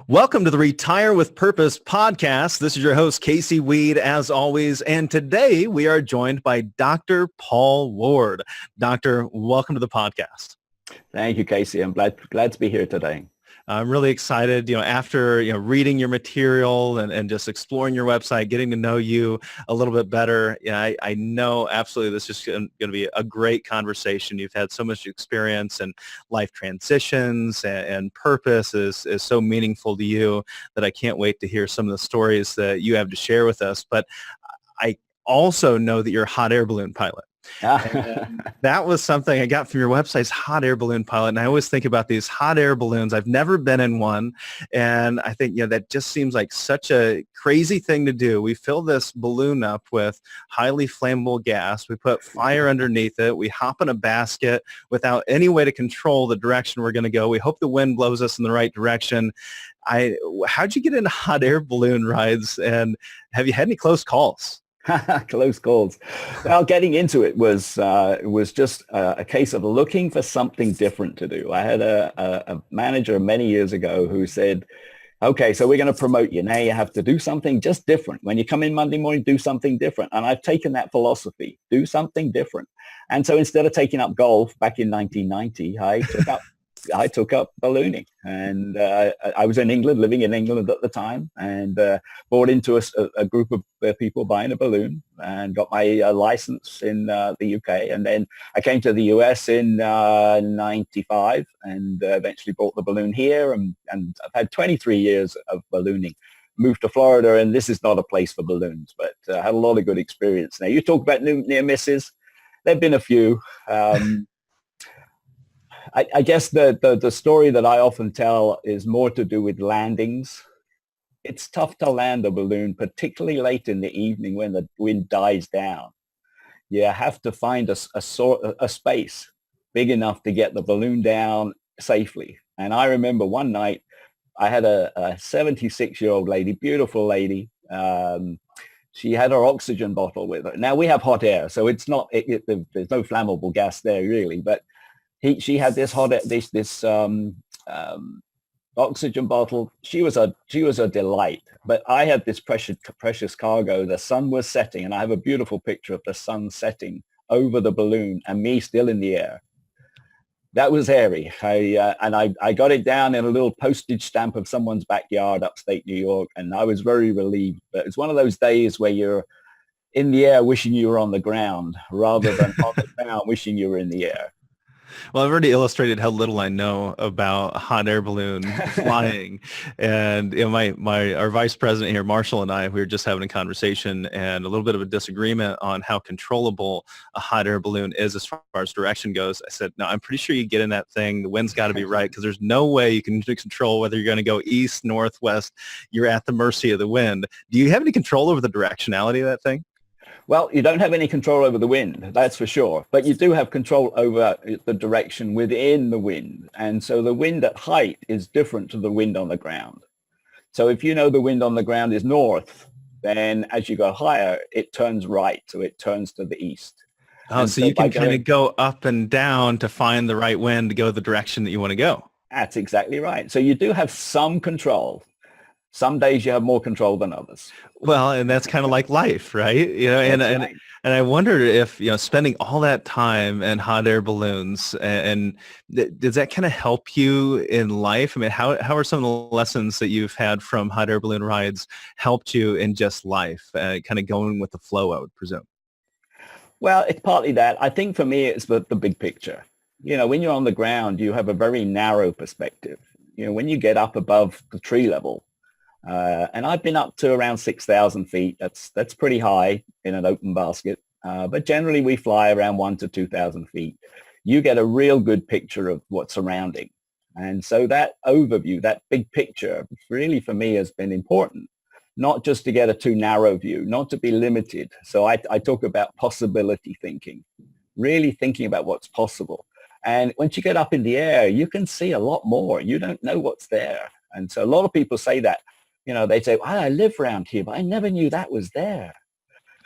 Welcome to the Retire with Purpose podcast. This is your host, Casey Weade, as always. And today we are joined by Dr. Paul Ward. Doctor, welcome to the podcast. Thank you, Casey. I'm glad to be here today. I'm really excited, after, reading your material and just exploring your website, getting to know you a little bit better. I know absolutely this is going to be a great conversation. You've had so much experience and life transitions and purpose is so meaningful to you that I can't wait to hear some of the stories that you have to share with us. But I also know that you're a hot air balloon pilot. That was something I got from your website's hot air balloon pilot. And I always think about these hot air balloons. I've never been in one. And I think, that just seems like such a crazy thing to do. We fill this balloon up with highly flammable gas. We put fire underneath it. We hop in a basket without any way to control the direction we're going to go. We hope the wind blows us in the right direction. How'd you get into hot air balloon rides? And have you had any close calls? Close calls. Well, getting into it was just a case of looking for something different to do. I had a manager many years ago who said, okay, so we're going to promote you. Now you have to do something just different. When you come in Monday morning, do something different. And I've taken that philosophy, do something different. And so instead of taking up golf back in 1990, I took up ballooning, and I was in England, living in England at the time, and bought into a group of people buying a balloon and got my license in the UK. And then I came to the US in 95 and eventually bought the balloon here. And I've had 23 years of ballooning. Moved to Florida, and this is not a place for balloons, but I had a lot of good experience. Now, you talk about near misses. There have been a few. I guess the story that I often tell is more to do with landings. It's tough to land a balloon, particularly late in the evening when the wind dies down. You have to find a space big enough to get the balloon down safely. And I remember one night I had a 76-year-old lady, beautiful lady. She had her oxygen bottle with her. Now we have hot air, so it's not. There's no flammable gas there really, but she had this oxygen bottle. She was a delight. But I had this precious cargo. The sun was setting, and I have a beautiful picture of the sun setting over the balloon and me still in the air. That was hairy. I got it down in a little postage stamp of someone's backyard, upstate New York, and I was very relieved. But it's one of those days where you're in the air wishing you were on the ground rather than on the ground wishing you were in the air. Well, I've already illustrated how little I know about hot air balloon flying. And our vice president here, Marshall, and we were just having a conversation and a little bit of a disagreement on how controllable a hot air balloon is as far as direction goes. I said, no, I'm pretty sure you get in that thing. The wind's got to be right because there's no way you can control whether you're going to go east, north, west. You're at the mercy of the wind. Do you have any control over the directionality of that thing? Well, you don't have any control over the wind, that's for sure. But you do have control over the direction within the wind. And so the wind at height is different to the wind on the ground. So if you know the wind on the ground is north, then as you go higher, it turns right. So it turns to the east. Oh, so you can kind of go up and down to find the right wind to go the direction that you want to go. That's exactly right. So you do have some control. Some days you have more control than others. Well, and that's kind of like life, right? And I wondered if, spending all that time in hot air balloons and does that kind of help you in life? I mean, how are some of the lessons that you've had from hot air balloon rides helped you in just life, kind of going with the flow, I would presume? Well, it's partly that. I think for me, it's the big picture. When you're on the ground, you have a very narrow perspective. When you get up above the tree level, and I've been up to around 6,000 feet. That's pretty high in an open basket. But generally we fly around 1,000 to 2,000 feet. You get a real good picture of what's surrounding. And so that overview, that big picture, really for me has been important, not just to get a too narrow view, not to be limited. So I talk about possibility thinking, really thinking about what's possible. And once you get up in the air, you can see a lot more. You don't know what's there. And so a lot of people say that. They say, well, I live around here, but I never knew that was there.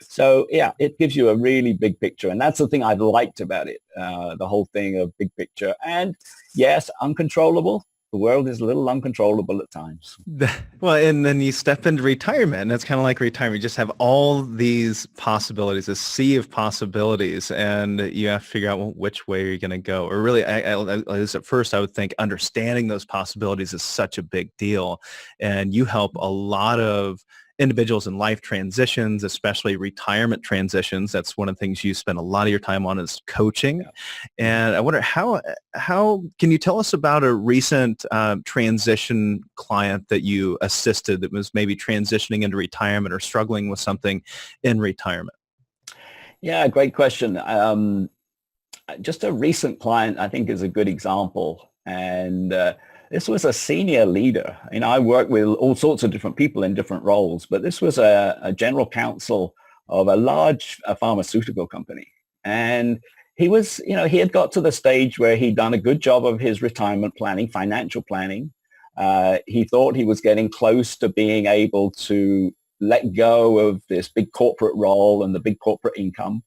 So, yeah, it gives you a really big picture. And that's the thing I liked about it, the whole thing of big picture. And, yes, uncontrollable. the world is a little uncontrollable at times. Well, and then you step into retirement, and it's kind of like retirement. You just have all these possibilities, a sea of possibilities, and you have to figure out, well, which way are you going to go? Or really, at first, I would think understanding those possibilities is such a big deal, and you help a lot of individuals in life transitions, especially retirement transitions. That's one of the things you spend a lot of your time on is coaching. Yeah. And I wonder how can you tell us about a recent transition client that you assisted that was maybe transitioning into retirement or struggling with something in retirement? Yeah, great question. Just a recent client, I think, is a good example. And this was a senior leader. I work with all sorts of different people in different roles, but this was a general counsel of a large pharmaceutical company. And he was, he had got to the stage where he'd done a good job of his retirement planning, financial planning. He thought he was getting close to being able to let go of this big corporate role and the big corporate income.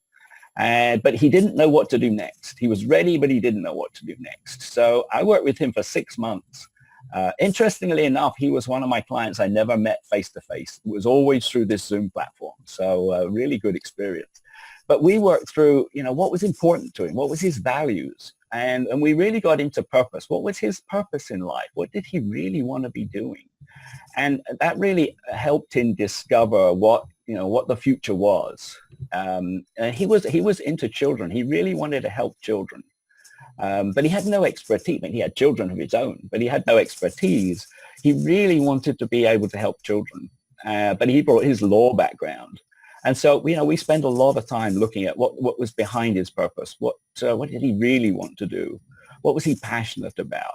But he didn't know what to do next. He was ready, but he didn't know what to do next. So I worked with him for 6 months. Interestingly enough, he was one of my clients I never met face-to-face. It was always through this Zoom platform. So really good experience. But we worked through, what was important to him? What was his values? And we really got into purpose. What was his purpose in life? What did he really want to be doing? And that really helped him discover what the future was. And he was into children. He really wanted to help children. But he had no expertise. He had children of his own, but he had no expertise. He really wanted to be able to help children. But he brought his law background. And so, we spent a lot of time looking at what was behind his purpose. What did he really want to do? What was he passionate about?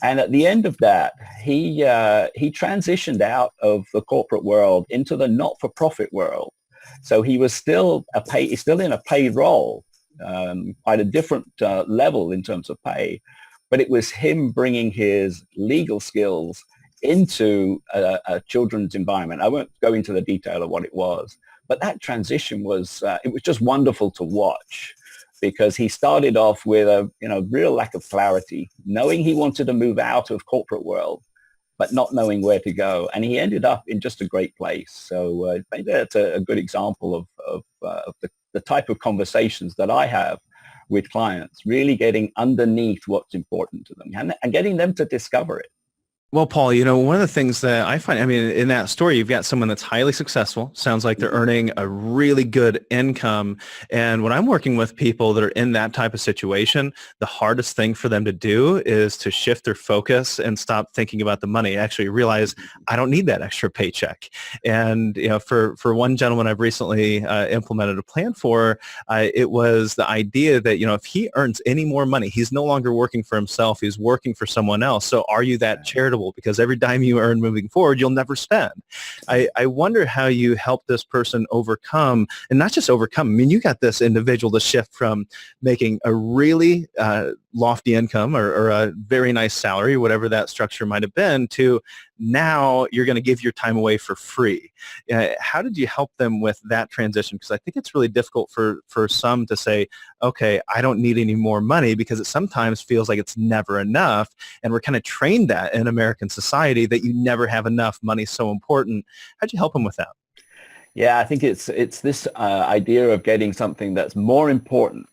And at the end of that, he transitioned out of the corporate world into the not-for-profit world. So he was still in a paid role, quite a different level in terms of pay. But it was him bringing his legal skills into a children's environment. I won't go into the detail of what it was, but that transition was just wonderful to watch. Because he started off with a real lack of clarity, knowing he wanted to move out of corporate world, but not knowing where to go. And he ended up in just a great place. So maybe that's a good example of the type of conversations that I have with clients, really getting underneath what's important to them and getting them to discover it. Well, Paul, one of the things that I find, in that story, you've got someone that's highly successful. Sounds like they're earning a really good income. And when I'm working with people that are in that type of situation, the hardest thing for them to do is to shift their focus and stop thinking about the money. Actually realize I don't need that extra paycheck. And, for one gentleman I've recently implemented a plan for, it was the idea that, if he earns any more money, he's no longer working for himself. He's working for someone else. So are you that charitable? Because every dime you earn moving forward, you'll never spend. I wonder how you help this person overcome, and not just overcome. You got this individual to shift from making a really lofty income or a very nice salary, whatever that structure might have been, to now you're going to give your time away for free. How did you help them with that transition? Because I think it's really difficult for some to say, okay, I don't need any more money, because it sometimes feels like it's never enough. And we're kind of trained that in American society that you never have enough. Money's so important. How'd you help them with that? Yeah, I think it's this idea of getting something that's more important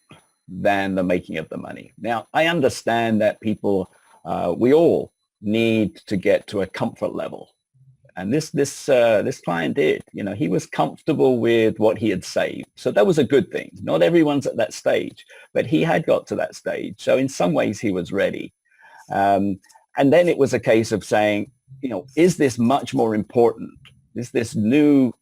than the making of the money. Now, I understand that people, we all need to get to a comfort level. And this client did. He was comfortable with what he had saved. So that was a good thing. Not everyone's at that stage, but he had got to that stage. So in some ways he was ready. And then it was a case of saying, is this much more important? Is this new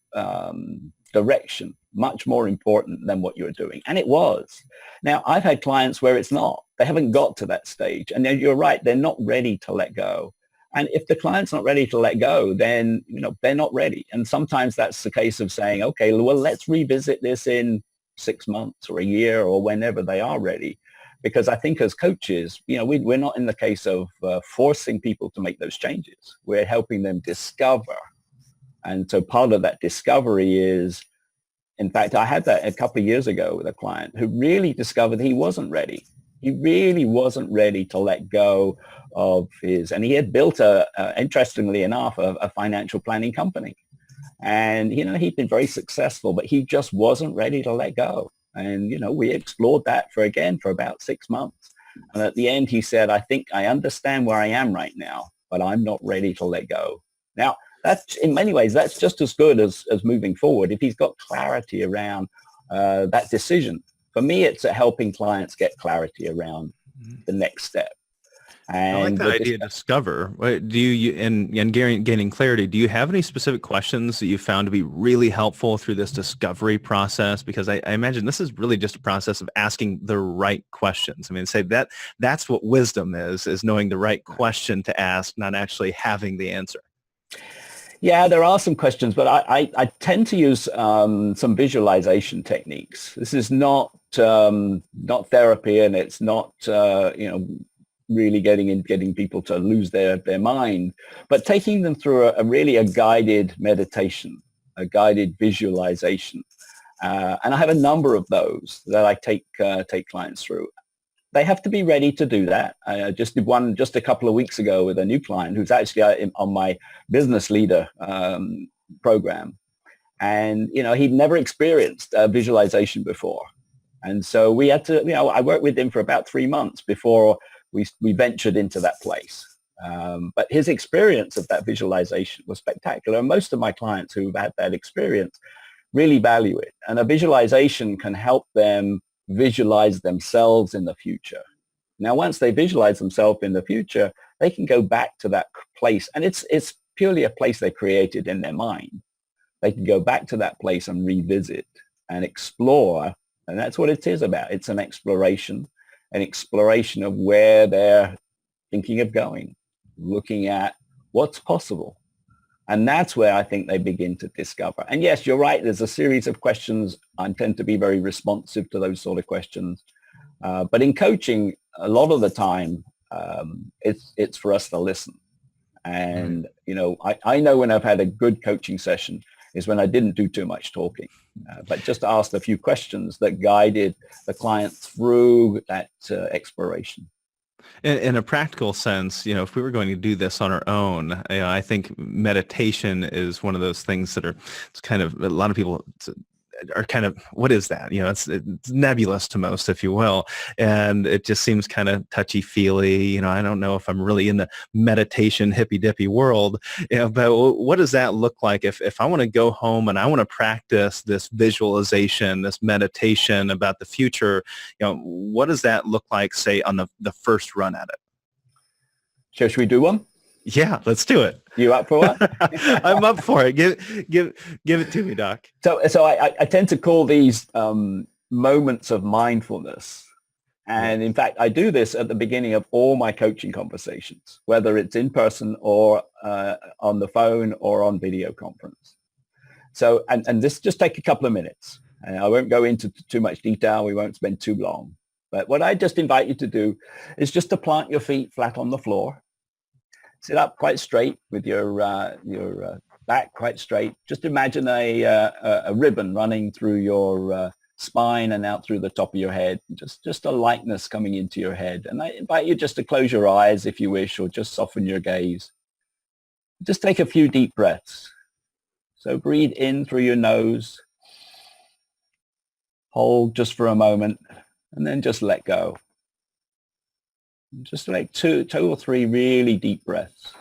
direction much more important than what you're doing? And it was. Now, I've had clients where it's not. They haven't got to that stage. And then you're right, they're not ready to let go. And if the client's not ready to let go, then, they're not ready. And sometimes that's the case of saying, okay, well, let's revisit this in 6 months or a year or whenever they are ready. Because I think as coaches, we're not in the case of forcing people to make those changes. We're helping them discover. And so part of that discovery is, in fact, I had that a couple of years ago with a client who really discovered he wasn't ready. He really wasn't ready to let go of his, and he had built interestingly enough, a financial planning company. And, he'd been very successful, but he just wasn't ready to let go. And, we explored that for about 6 months. And at the end, he said, I think I understand where I am right now, but I'm not ready to let go. Now, that's in many ways, that's just as good as moving forward. If he's got clarity around that decision. For me, it's helping clients get clarity around the next step. I like And that idea of discover. Do you, and gaining clarity, do you have any specific questions that you found to be really helpful through this discovery process? Because I imagine this is really just a process of asking the right questions. I mean, say that's what wisdom is knowing the right question to ask, not actually having the answer. Yeah, there are some questions, but I tend to use some visualization techniques. This is not therapy, and it's not really getting people to lose their mind, but taking them through a guided meditation, a guided visualization. And I have a number of those that I take clients through. They have to be ready to do that. I just did one just a couple of weeks ago with a new client who's actually on my business leader program. And, he'd never experienced visualization before. And so we had to, I worked with him for about 3 months before we ventured into that place. But his experience of that visualization was spectacular. And most of my clients who've had that experience really value it. And a visualization can help them visualize themselves in the future. Now, once they visualize themselves in the future, they can go back to that place. And it's purely a place they created in their mind. They can go back to that place and revisit and explore. And that's what it is about. It's an exploration of where they're thinking of going, looking at what's possible. And that's where I think they begin to discover. And yes, you're right. There's a series of questions. I tend to be very responsive to those sort of questions. But in coaching, a lot of the time, it's for us to listen. And, I know when I've had a good coaching session is when I didn't do too much talking, but just asked a few questions that guided the client through that exploration. In a practical sense, if we were going to do this on our own, I think meditation is one of those things that it's kind of, a lot of people are kind of, what is that? It's nebulous to most, if you will. And it just seems kind of touchy-feely. I don't know if I'm really in the meditation hippy-dippy world. But what does that look like if I want to go home and I want to practice this visualization, this meditation about the future? What does that look like, say, on the first run at it? Should we do one? Yeah, let's do it. You up for what? I'm up for it. Give it to me, Doc. So I tend to call these moments of mindfulness. And in fact, I do this at the beginning of all my coaching conversations, whether it's in person or on the phone or on video conference. So, and this just take a couple of minutes. And I won't go into too much detail. We won't spend too long. But what I just invite you to do is just to plant your feet flat on the floor. Sit up quite straight with your back quite straight. Just imagine a ribbon running through your spine and out through the top of your head. Just a lightness coming into your head. And I invite you just to close your eyes if you wish, or just soften your gaze. Just take a few deep breaths. So breathe in through your nose. Hold just for a moment, and then just let go. Just like two or three really deep breaths.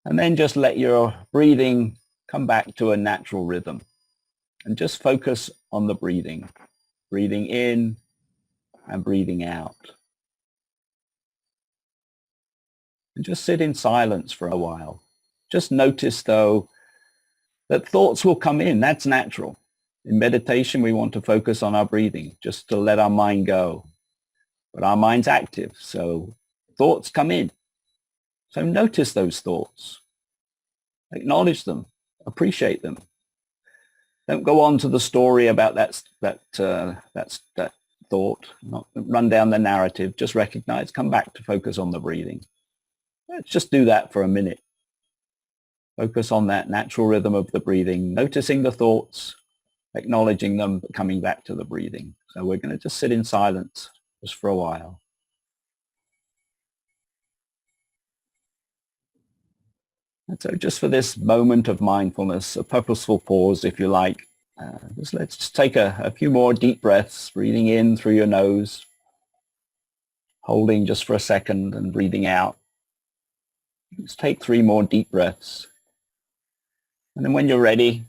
And then just let your breathing come back to a natural rhythm. And just focus on the breathing. Breathing in and breathing out. And just sit in silence for a while. Just notice, though, that thoughts will come in. That's natural. In meditation, we want to focus on our breathing, just to let our mind go. But our mind's active, so thoughts come in. So notice those thoughts. Acknowledge them. Appreciate them. Don't go on to the story about that thought. Not run down the narrative. Just recognize. Come back to focus on the breathing. Let's just do that for a minute. Focus on that natural rhythm of the breathing. Noticing the thoughts, acknowledging them, but coming back to the breathing. So we're going to just sit in silence just for a while. And so just for this moment of mindfulness, a purposeful pause, if you like, let's just take a few more deep breaths, breathing in through your nose, holding just for a second and breathing out. Let's take 3 more deep breaths. And then when you're ready,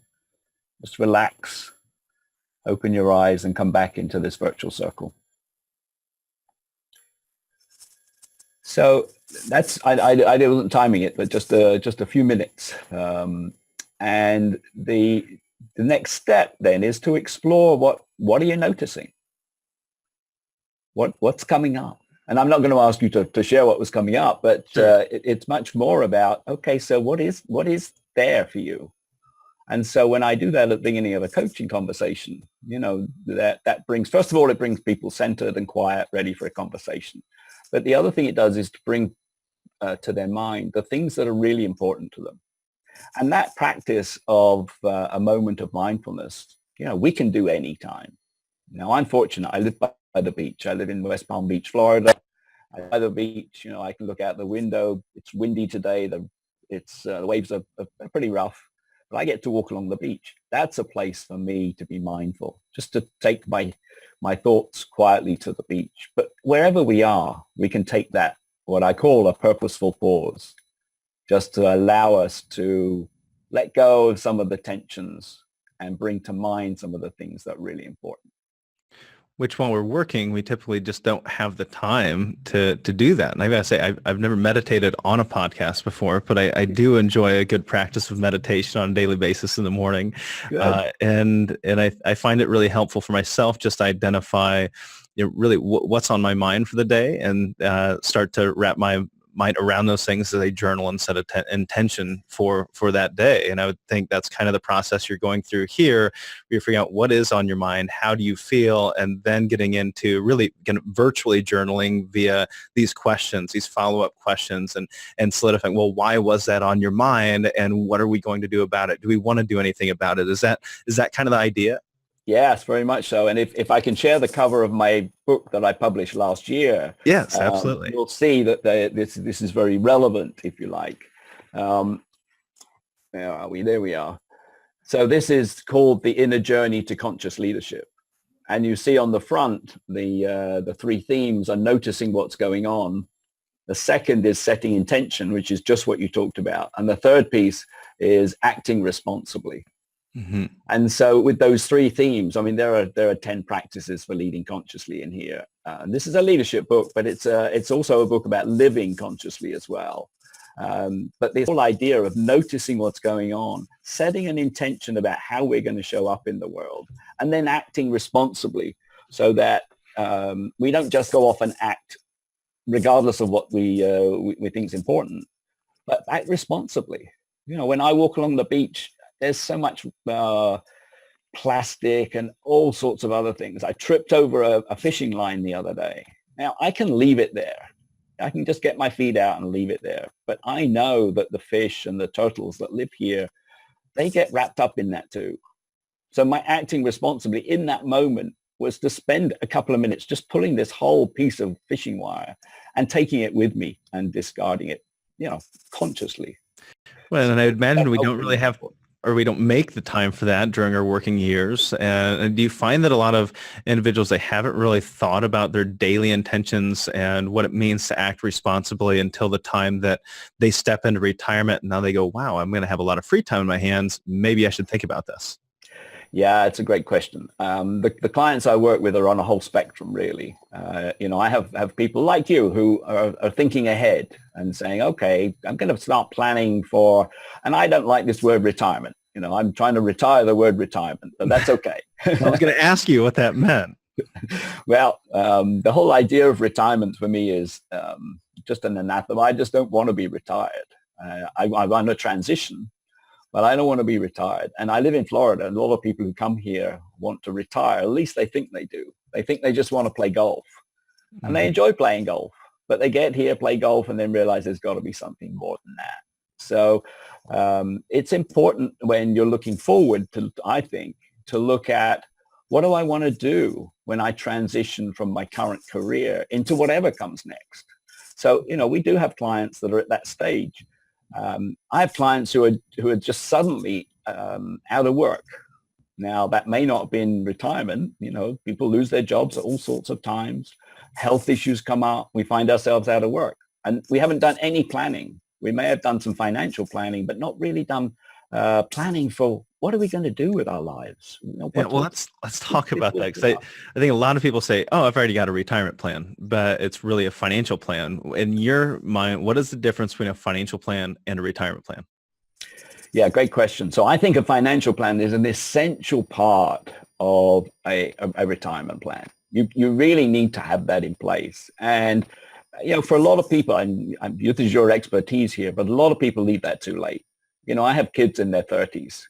just relax, open your eyes and come back into this virtual circle. So that's, I wasn't timing it, but just a few minutes. And the next step then is to explore what are you noticing? What's coming up? And I'm not going to ask you to share what was coming up, but sure. It's much more about, okay, so what is there for you? And so when I do that at the beginning of a coaching conversation, that brings, first of all, it brings people centered and quiet, ready for a conversation. But the other thing it does is to bring to their mind the things that are really important to them. And that practice of a moment of mindfulness, we can do anytime. Now, I'm fortunate. I live by the beach. I live in West Palm Beach, Florida. By the beach, I can look out the window. It's windy today. The waves are pretty rough, but I get to walk along the beach. That's a place for me to be mindful, just to take my thoughts quietly to the beach. But wherever we are, we can take that, what I call a purposeful pause, just to allow us to let go of some of the tensions and bring to mind some of the things that are really important. Which while we're working, we typically just don't have the time to do that. And I gotta say, I've never meditated on a podcast before, but I do enjoy a good practice of meditation on a daily basis in the morning. And I find it really helpful for myself just to identify really what's on my mind for the day and start to wrap my mind around those things as a journal and set intention for that day. And I would think that's kind of the process you're going through here, where you're figuring out what is on your mind, how do you feel, and then getting into really virtually journaling via these questions, these follow-up questions, and solidifying, well, why was that on your mind, and what are we going to do about it? Do we want to do anything about it? Is that kind of the idea? Yes, very much so. And if I can share the cover of my book that I published last year, yes, absolutely, you'll see that this is very relevant, if you like. Where are we? There we are. So this is called The Inner Journey to Conscious Leadership. And you see on the front, the 3 themes are noticing what's going on. The second is setting intention, which is just what you talked about. And the third piece is acting responsibly. Mm-hmm. And so with those 3 themes, I mean, there are 10 practices for leading consciously in here. And this is a leadership book, but it's also a book about living consciously as well. But this whole idea of noticing what's going on, setting an intention about how we're going to show up in the world, and then acting responsibly so that we don't just go off and act regardless of what we think is important, but act responsibly. When I walk along the beach, there's so much plastic and all sorts of other things. I tripped over a fishing line the other day. Now, I can leave it there. I can just get my feet out and leave it there. But I know that the fish and the turtles that live here, they get wrapped up in that too. So my acting responsibly in that moment was to spend a couple of minutes just pulling this whole piece of fishing wire and taking it with me and discarding it, consciously. Well, and I imagine we don't really have, or we don't make the time for that during our working years. And do you find that a lot of individuals, they haven't really thought about their daily intentions and what it means to act responsibly until the time that they step into retirement? And now they go, wow, I'm going to have a lot of free time in my hands. Maybe I should think about this. Yeah, it's a great question. The clients I work with are on a whole spectrum, really. I have people like you who are thinking ahead and saying, okay, I'm going to start planning for, and I don't like this word retirement. I'm trying to retire the word retirement, but that's okay. I was going to ask you what that meant. Well, the whole idea of retirement for me is just an anathema. I just don't want to be retired. I want to transition. But I don't want to be retired. And I live in Florida, and a lot of people who come here want to retire. At least they think they do. They think they just want to play golf. And they enjoy playing golf. But they get here, play golf, and then realize there's got to be something more than that. So it's important when you're looking forward to, I think, to look at What do I want to do when I transition from my current career into whatever comes next? So, we do have clients that are at that stage. I have clients who are just suddenly out of work. Now, that may not have been retirement. People lose their jobs at all sorts of times. Health issues come up. We find ourselves out of work. And we haven't done any planning. We may have done some financial planning, but not really done planning for what are we going to do with our lives. Yeah, well, let's talk about that, because I think a lot of people say, oh, I've already got a retirement plan, but it's really a financial plan. In your mind, what is the difference between a financial plan and a retirement plan? Yeah, great question. So I think a financial plan is an essential part of a retirement plan. You really need to have that in place. And, for a lot of people, and this is your expertise here, but a lot of people leave that too late. I have kids in their 30s.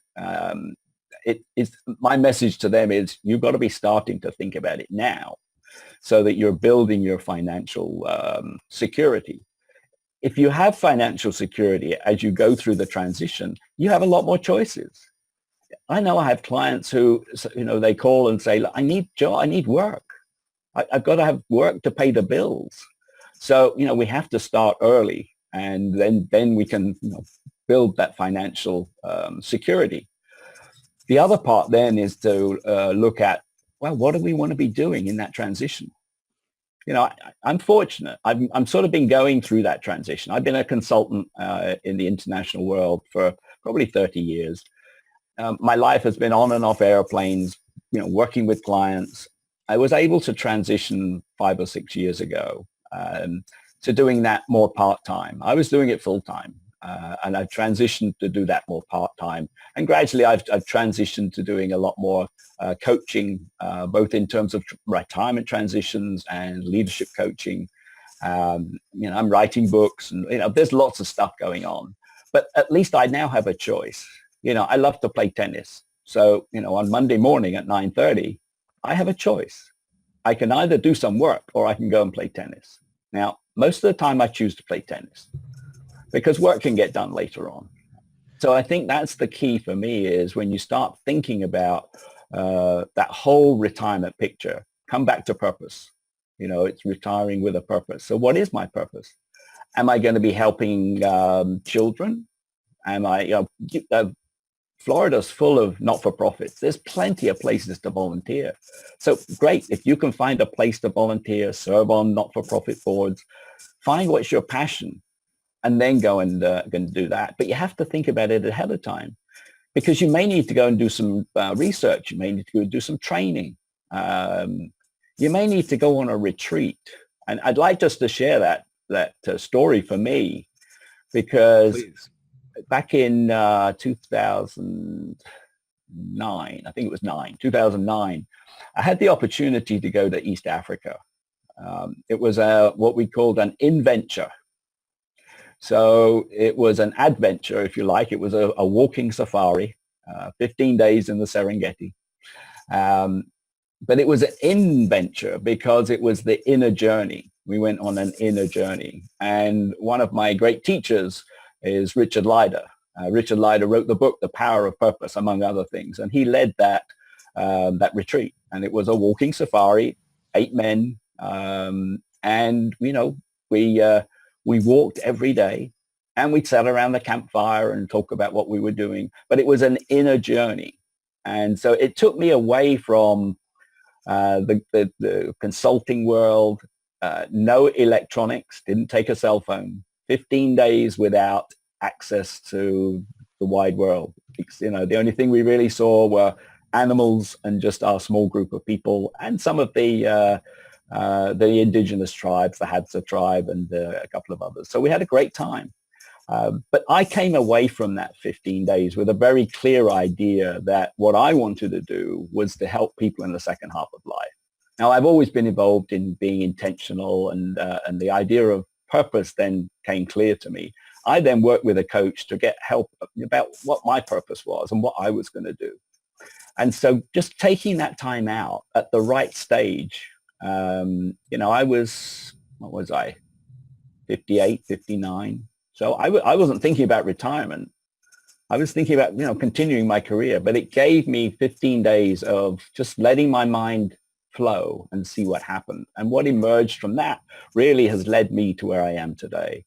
My message to them is you've got to be starting to think about it now so that you're building your financial security. If you have financial security as you go through the transition, you have a lot more choices. I know I have clients who, they call and say, I need work. I've got to have work to pay the bills. So, we have to start early, and then we can build that financial security. The other part then is to look at, well, what do we want to be doing in that transition? I'm fortunate. I'm sort of been going through that transition. I've been a consultant in the international world for probably 30 years. My life has been on and off airplanes, working with clients. I was able to transition 5 or 6 years ago to doing that more part-time. I was doing it full-time, and I've transitioned to do that more part-time. And gradually I've transitioned to doing a lot more coaching, both in terms of retirement transitions and leadership coaching. I'm writing books, and there's lots of stuff going on. But at least I now have a choice. I love to play tennis. So, on Monday morning at 9:30, I have a choice. I can either do some work or I can go and play tennis. Now, most of the time I choose to play tennis because work can get done later on. So I think that's the key for me, is when you start thinking about that whole retirement picture, come back to purpose. It's retiring with a purpose. So what is my purpose? Am I going to be helping children? Am I, Florida's full of not-for-profits. There's plenty of places to volunteer. So great, if you can find a place to volunteer, serve on not-for-profit boards, find what's your passion, and then go and do that. But you have to think about it ahead of time, because you may need to go and do some research. You may need to go do some training. You may need to go on a retreat. And I'd like just to share that story for me, because Please. Back in 2009, I think it was 2009, I had the opportunity to go to East Africa. It was what we called an inventure. So it was an adventure, if you like. It was a walking safari, 15 days in the Serengeti. But it was an inventure because it was the inner journey. We went on an inner journey. And one of my great teachers is Richard Leider. Richard Leider wrote the book, The Power of Purpose, among other things. And he led that retreat. And it was a walking safari, 8 men. And, we walked every day, and we'd sat around the campfire and talk about what we were doing. But it was an inner journey. And so it took me away from the consulting world, no electronics, didn't take a cell phone, 15 days without access to the wide world. The only thing we really saw were animals and just our small group of people and some of the indigenous tribes, the Hadza tribe, and a couple of others. So we had a great time. But I came away from that 15 days with a very clear idea that what I wanted to do was to help people in the second half of life. Now, I've always been involved in being intentional, and the idea of purpose then came clear to me. I then worked with a coach to get help about what my purpose was and what I was going to do. And so just taking that time out at the right stage, I was, what was I, 58, 59. So I wasn't thinking about retirement. I was thinking about, continuing my career, but it gave me 15 days of just letting my mind flow and see what happened. And what emerged from that really has led me to where I am today.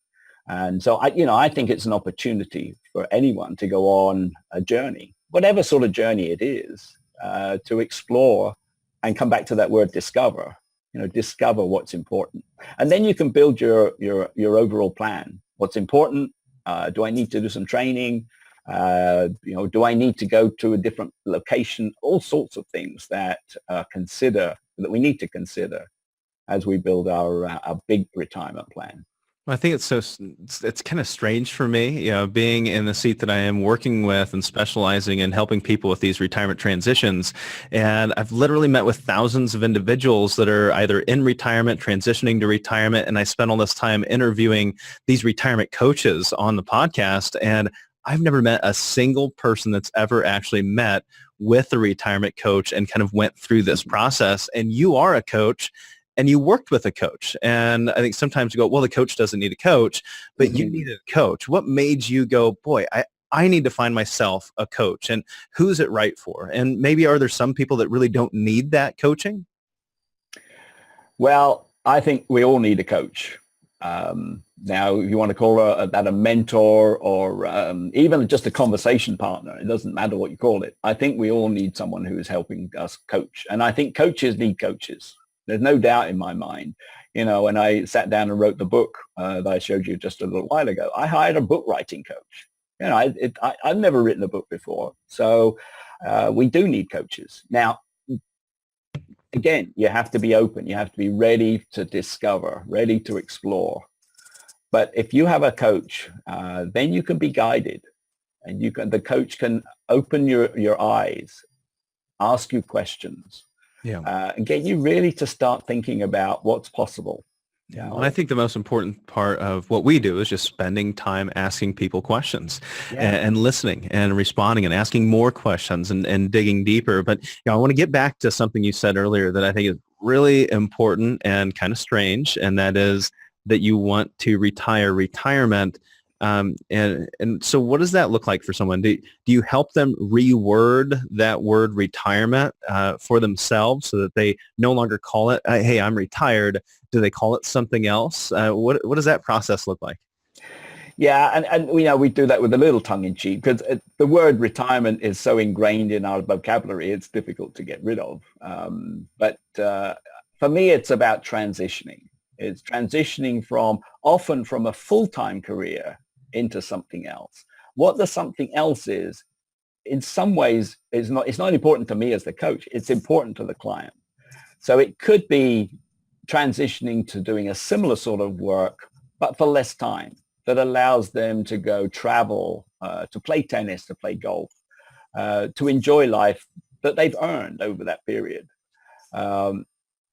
And so I think it's an opportunity for anyone to go on a journey, whatever sort of journey it is, to explore and come back to that word discover. Discover what's important. And then you can build your overall plan. What's important? Do I need to do some training? Do I need to go to a different location? All sorts of things that we need to consider as we build our big retirement plan. Well, I think it's kind of strange for me, being in the seat that I am, working with and specializing in helping people with these retirement transitions. And I've literally met with thousands of individuals that are either in retirement, transitioning to retirement. And I spent all this time interviewing these retirement coaches on the podcast. And I've never met a single person that's ever actually met with a retirement coach and kind of went through this process. And you are a coach. And you worked with a coach. And I think sometimes you go, well, the coach doesn't need a coach, but you needed a coach. What made you go, boy, I need to find myself a coach, and who's it right for? And maybe are there some people that really don't need that coaching? Well, I think we all need a coach. Now, if you want to call that a mentor or even just a conversation partner, it doesn't matter what you call it. I think we all need someone who is helping us coach. And I think coaches need coaches. There's no doubt in my mind. When I sat down and wrote the book that I showed you just a little while ago, I hired a book writing coach. I've never written a book before. So we do need coaches. Now, again, you have to be open. You have to be ready to discover, ready to explore. But if you have a coach, then you can be guided, and the coach can open your eyes, ask you questions. Yeah. And get you really to start thinking about what's possible. Yeah. And I think the most important part of what we do is just spending time asking people questions and listening and responding and asking more questions and digging deeper. But I want to get back to something you said earlier that I think is really important and kind of strange. And that is that you want to retire retirement. And so what does that look like for someone? Do you help them reword that word retirement for themselves so that they no longer call it, hey, I'm retired? Do they call it something else? What does that process look like? Yeah, and we do that with a little tongue in cheek because the word retirement is so ingrained in our vocabulary, it's difficult to get rid of. But for me, it's about transitioning. It's transitioning often from a full-time career into something else. What the something else is, in some ways, it's not important to me as the coach. It's important to the client. So it could be transitioning to doing a similar sort of work, but for less time, that allows them to go travel, to play tennis, to play golf, to enjoy life that they've earned over that period.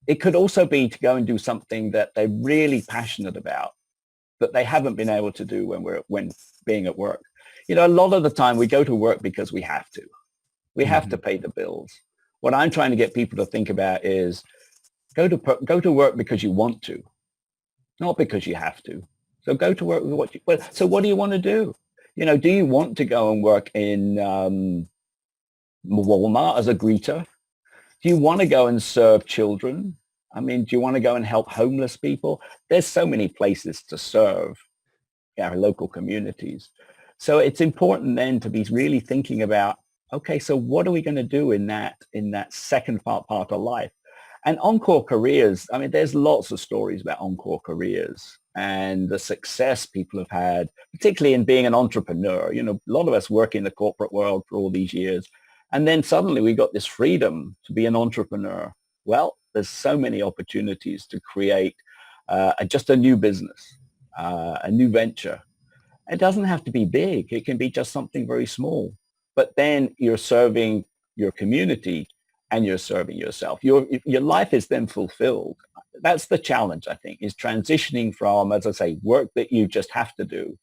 It could also be to go and do something that they're really passionate about, that they haven't been able to do when being at work. A lot of the time we go to work because we have to. We have to pay the bills. What I'm trying to get people to think about is go to work because you want to, not because you have to. So go to work with so what do you want to do? Do you want to go and work in Walmart as a greeter? Do you want to go and serve children? Do you want to go and help homeless people? There's so many places to serve our local communities. So it's important then to be really thinking about, okay, so what are we going to do in that second part of life? And encore careers, there's lots of stories about encore careers and the success people have had, particularly in being an entrepreneur. A lot of us work in the corporate world for all these years. And then suddenly we got this freedom to be an entrepreneur. Well, there's so many opportunities to create just a new business, a new venture. It doesn't have to be big. It can be just something very small. But then you're serving your community and you're serving yourself. Your life is then fulfilled. That's the challenge, I think, is transitioning from, as I say, work that you just have to do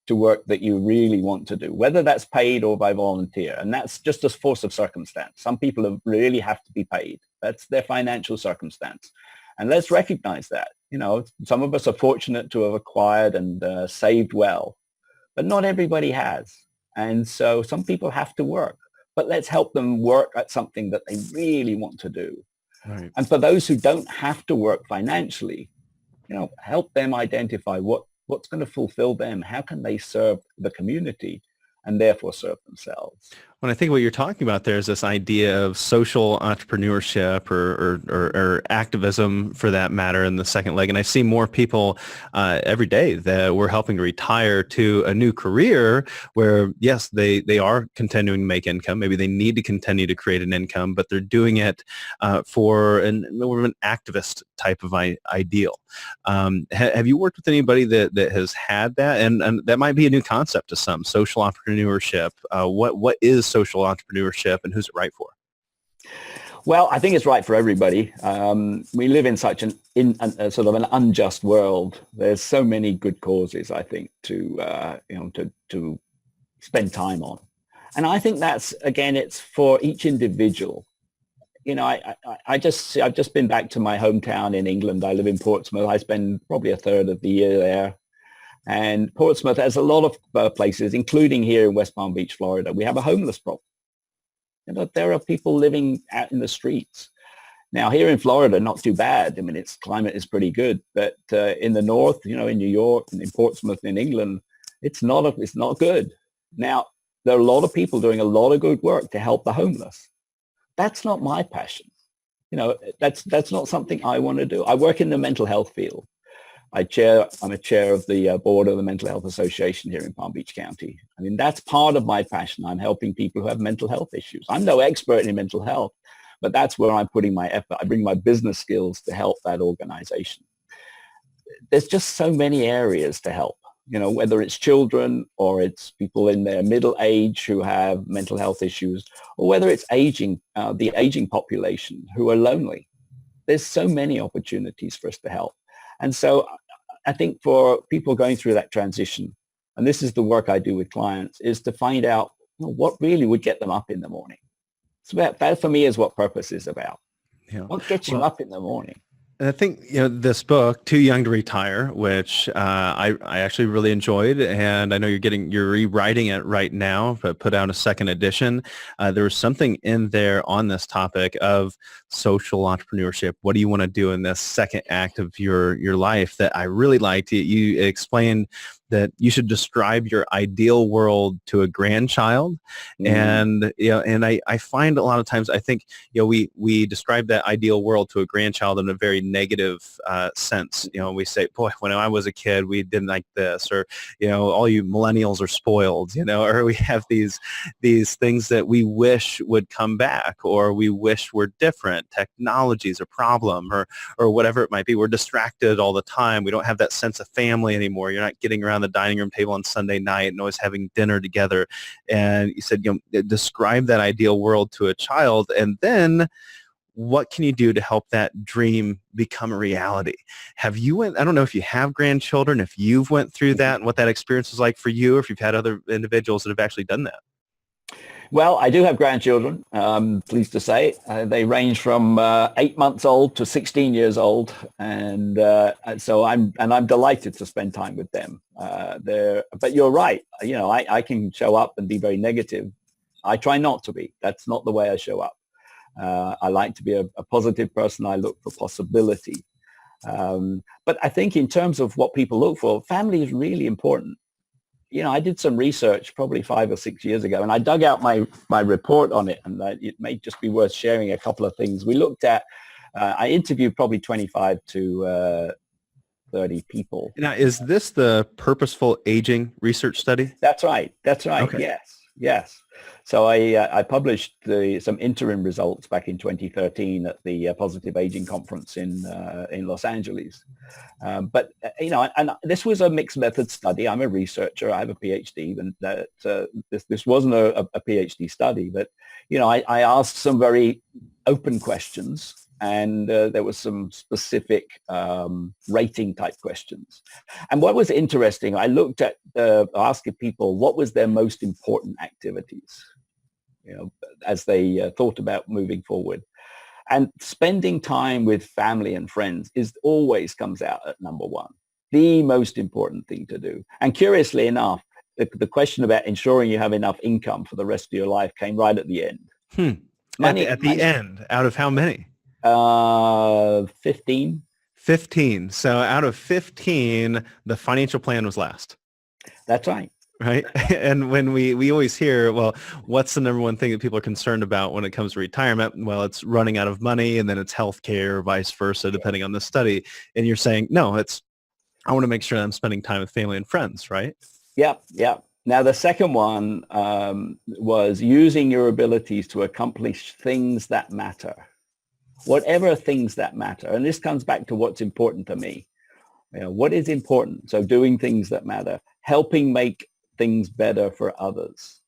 to work that you really want to do, whether that's paid or by volunteer. And that's just a force of circumstance. Some people really have to be paid. That's their financial circumstance. And let's recognize that. Some of us are fortunate to have acquired and saved well, but not everybody has. And so some people have to work, but let's help them work at something that they really want to do. Right. And for those who don't have to work financially, help them identify what's going to fulfill them. How can they serve the community and therefore serve themselves? When I think what you're talking about there is this idea of social entrepreneurship or activism for that matter in the second leg. And I see more people every day that we're helping to retire to a new career where, yes, they are continuing to make income. Maybe they need to continue to create an income, but they're doing it for more of an activist type of ideal. Have you worked with anybody that has had that? And that might be a new concept to some, social entrepreneurship. What is social entrepreneurship and who's it right for? Well, I think it's right for everybody. We live in such sort of an unjust world. There's so many good causes, I think, to spend time on. And I think that's, again, it's for each individual. I've just been back to my hometown in England. I live in Portsmouth. I spend probably a third of the year there. And Portsmouth has a lot of places, including here in West Palm Beach, Florida. We have a homeless problem. There are people living out in the streets. Now, here in Florida, not too bad. I mean, its climate is pretty good. But in the north, in New York and in Portsmouth, in England, it's not good. Now, there are a lot of people doing a lot of good work to help the homeless. That's not my passion. That's not something I want to do. I work in the mental health field. I'm a chair of the board of the Mental Health Association here in Palm Beach County. I mean, that's part of my passion. I'm helping people who have mental health issues. I'm no expert in mental health, but that's where I'm putting my effort. I bring my business skills to help that organization. There's just so many areas to help, whether it's children or it's people in their middle age who have mental health issues, or whether it's the aging population who are lonely. There's so many opportunities for us to help. And so I think for people going through that transition, and this is the work I do with clients, is to find out what really would get them up in the morning. So that for me is what purpose is about. Yeah. What gets you up in the morning? And I think, this book, Too Young to Retire, which I actually really enjoyed, and I know you're rewriting it right now, but put out a second edition. There was something in there on this topic of social entrepreneurship. What do you want to do in this second act of your life that I really liked? You explained that you should describe your ideal world to a grandchild. And, and I find a lot of times, I think, we describe that ideal world to a grandchild in a very negative sense. We say, boy, when I was a kid, we didn't like this, or, all you millennials are spoiled, or we have these things that we wish would come back, or we wish were different. Technology is a problem, or whatever it might be. We're distracted all the time. We don't have that sense of family anymore. You're not getting around the dining room table on Sunday night and always having dinner together. And you said, describe that ideal world to a child, and then what can you do to help that dream become a reality? I don't know if you have grandchildren, if you've went through that and what that experience was like for you, or if you've had other individuals that have actually done that. Well, I do have grandchildren, pleased to say. They range from 8 months old to 16 years old. And so I'm delighted to spend time with them. But you're right. I can show up and be very negative. I try not to be. That's not the way I show up. I like to be a positive person. I look for possibility. But I think in terms of what people look for, family is really important. I did some research probably 5 or 6 years ago, and I dug out my report on it, and it may just be worth sharing a couple of things. We looked at, I interviewed probably 25 to 30 people. Now, is this the Purposeful Aging Research Study? That's right. Okay. Yes. So I published some interim results back in 2013 at the Positive Aging Conference in Los Angeles. But and this was a mixed method study. I'm a researcher. I have a PhD, and this wasn't a PhD study. But I asked some very open questions, and there was some specific rating type questions. And what was interesting, I looked at asking people what was their most important activities, as they thought about moving forward. And spending time with family and friends always comes out at number one, the most important thing to do. And curiously enough, the question about ensuring you have enough income for the rest of your life came right at the end. Hmm. At the end, out of how many? 15. 15. So out of 15, the financial plan was last. That's right. Right. And when we always hear, well, what's the number one thing that people are concerned about when it comes to retirement? Well, it's running out of money, and then it's healthcare, vice versa, depending on the study. And you're saying, no, I want to make sure I'm spending time with family and friends, right? Yeah, yeah. Now, the second one was using your abilities to accomplish things that matter, whatever things that matter. And this comes back to what's important to me. What is important? So doing things that matter, helping make things better for others.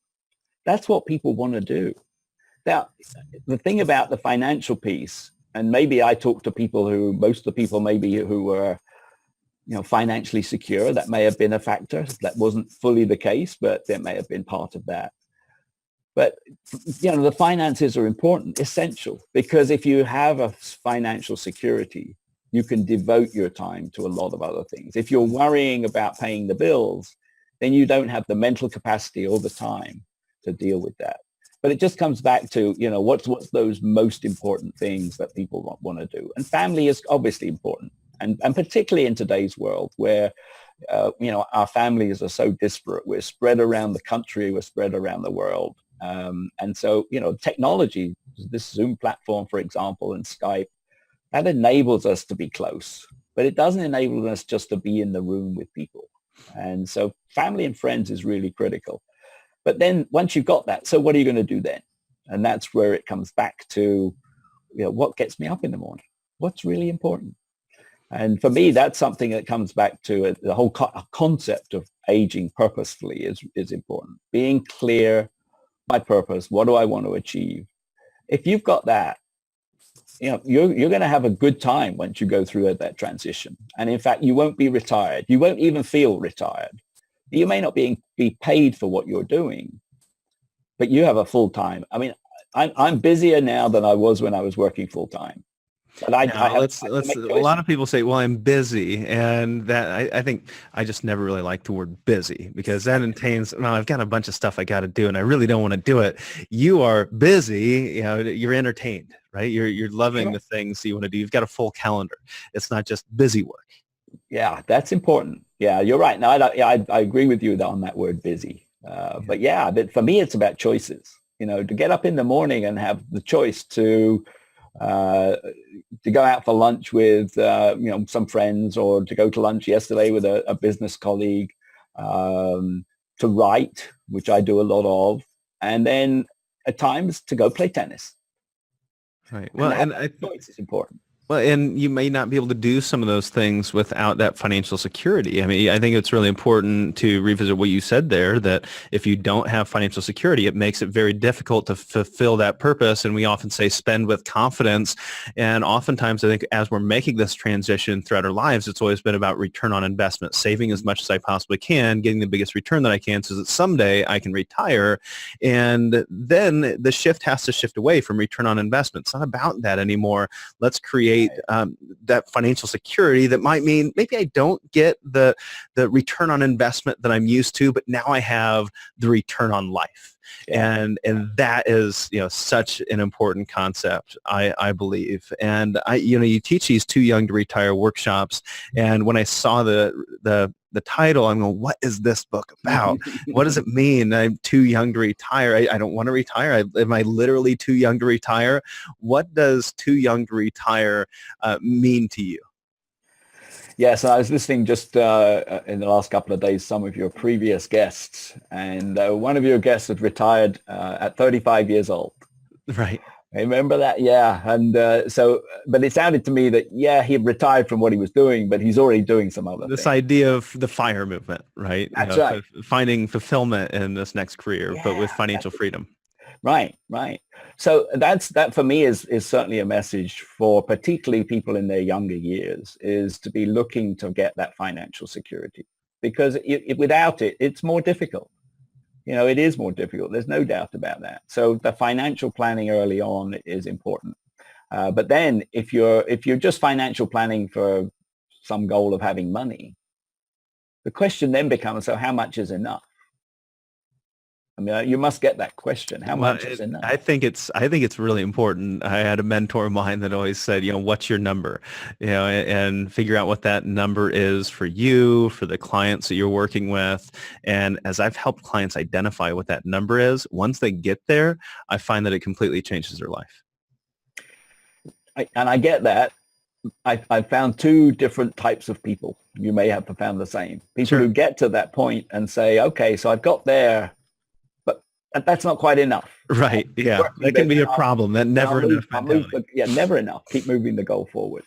That's what people want to do. Now, the thing about the financial piece, and maybe I talk to people most of the people maybe who were, financially secure, that may have been a factor. That wasn't fully the case, but there may have been part of that. But, the finances are important, essential, because if you have a financial security, you can devote your time to a lot of other things. If you're worrying about paying the bills, then you don't have the mental capacity or the time to deal with that. But it just comes back to, what's those most important things that people want to do. And family is obviously important. And particularly in today's world where, our families are so disparate. We're spread around the country. We're spread around the world. And so, technology, this Zoom platform, for example, and Skype, that enables us to be close. But it doesn't enable us just to be in the room with people. And so family and friends is really critical. But then once you've got that, so what are you going to do then? And that's where it comes back to, what gets me up in the morning? What's really important? And for me, that's something that comes back to the whole concept of aging purposefully is important. Being clear, my purpose, what do I want to achieve? If you've got that, you're going to have a good time once you go through that transition. And in fact, you won't be retired. You won't even feel retired. You may not be paid for what you're doing, but you have a full time. I mean, I'm busier now than I was when I was working full time. But a lot of people say, well, I'm busy. And that I think I just never really like the word busy, because that entails, well, I've got a bunch of stuff I got to do and I really don't want to do it. You are busy, you're entertained, right? You're loving the things you want to do. You've got a full calendar. It's not just busy work. Yeah, that's important. Yeah, you're right. Now, I agree with you on that word busy. But for me, it's about choices, to get up in the morning and have the choice to go out for lunch with some friends, or to go to lunch yesterday with a business colleague, to write, which I do a lot of, and then at times to go play tennis. Right. Well, and choice is important. Well, and you may not be able to do some of those things without that financial security. I mean, I think it's really important to revisit what you said there, that if you don't have financial security, it makes it very difficult to fulfill that purpose. And we often say spend with confidence. And oftentimes, I think as we're making this transition throughout our lives, it's always been about return on investment, saving as much as I possibly can, getting the biggest return that I can so that someday I can retire. And then the shift has to shift away from return on investment. It's not about that anymore. Let's create that financial security that might mean maybe I don't get the return on investment that I'm used to, but now I have the return on life. Yeah. And that is, such an important concept, I believe. And you teach these Too Young to Retire workshops. And when I saw the title, I'm going, what is this book about? What does it mean? I'm too young to retire. I don't want to retire. Am I literally too young to retire? What does too young to retire mean to you? Yes, I was listening just in the last couple of days, some of your previous guests, and one of your guests had retired at 35 years old. Right. Remember that? Yeah. And but it sounded to me that, he had retired from what he was doing, but he's already doing some other This things. idea of the FIRE movement, right? That's right. Finding fulfillment in this next career, but with financial freedom. Right. So that for me is certainly a message for particularly people in their younger years, is to be looking to get that financial security, because without it, it's more difficult. It is more difficult. There's no doubt about that. So the financial planning early on is important. But then if you're just financial planning for some goal of having money, the question then becomes, so how much is enough? I mean, you must get that question. How Well, much is enough? I think it's really important. I had a mentor of mine that always said, what's your number? And figure out what that number is for you, for the clients that you're working with. And as I've helped clients identify what that number is, once they get there, I find that it completely changes their life. And I get that. I found two different types of people. You may have found the same. People Sure. who get to that point and say, okay, so I've got there, but that's not quite enough. Right. Yeah. That can be a problem. That never enough mentality. Never enough. Keep moving the goal forward.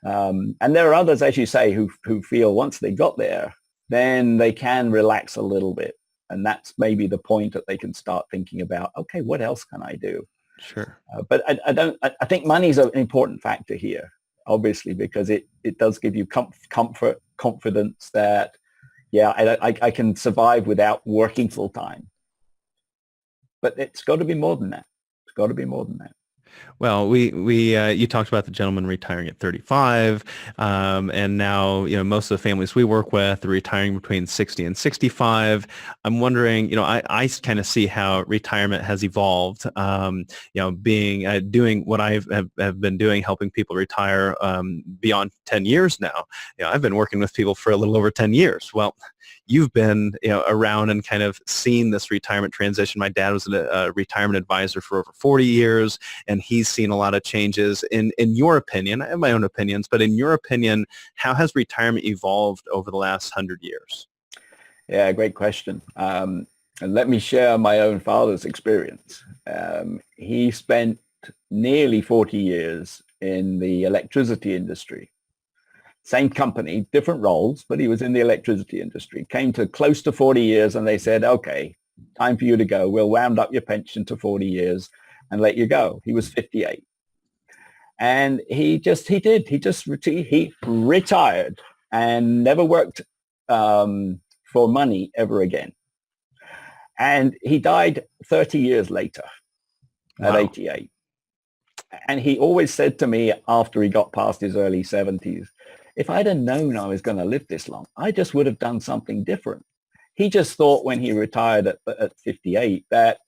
And there are others, as you say, who feel once they got there, then they can relax a little bit. And that's maybe the point that they can start thinking about, okay, what else can I do? Sure. But I think money is an important factor here, obviously, because it does give you comfort, confidence that, yeah, I can survive without working full time. But it's got to be more than that. It's got to be more than that. Well, you talked about the gentleman retiring at 35, and now, most of the families we work with are retiring between 60 and 65. I'm wondering, I kind of see how retirement has evolved, doing what have been doing, helping people retire beyond 10 years now. I've been working with people for a little over 10 years. Well, you've been around and kind of seen this retirement transition. My dad was a retirement advisor for over 40 years, and he's seen a lot of changes. In your opinion, I have my own opinions, but in your opinion, how has retirement evolved over the last 100 years? Yeah, great question. And let me share my own father's experience. He spent nearly 40 years in the electricity industry. Same company, different roles, but he was in the electricity industry. Came to close to 40 years and they said, okay, time for you to go. We'll round up your pension to 40 years and let you go. He was 58. And he retired and never worked for money ever again. And he died 30 years later at 88. And he always said to me after he got past his early 70s, if I'd have known I was going to live this long, I just would have done something different. He just thought when he retired at 58 that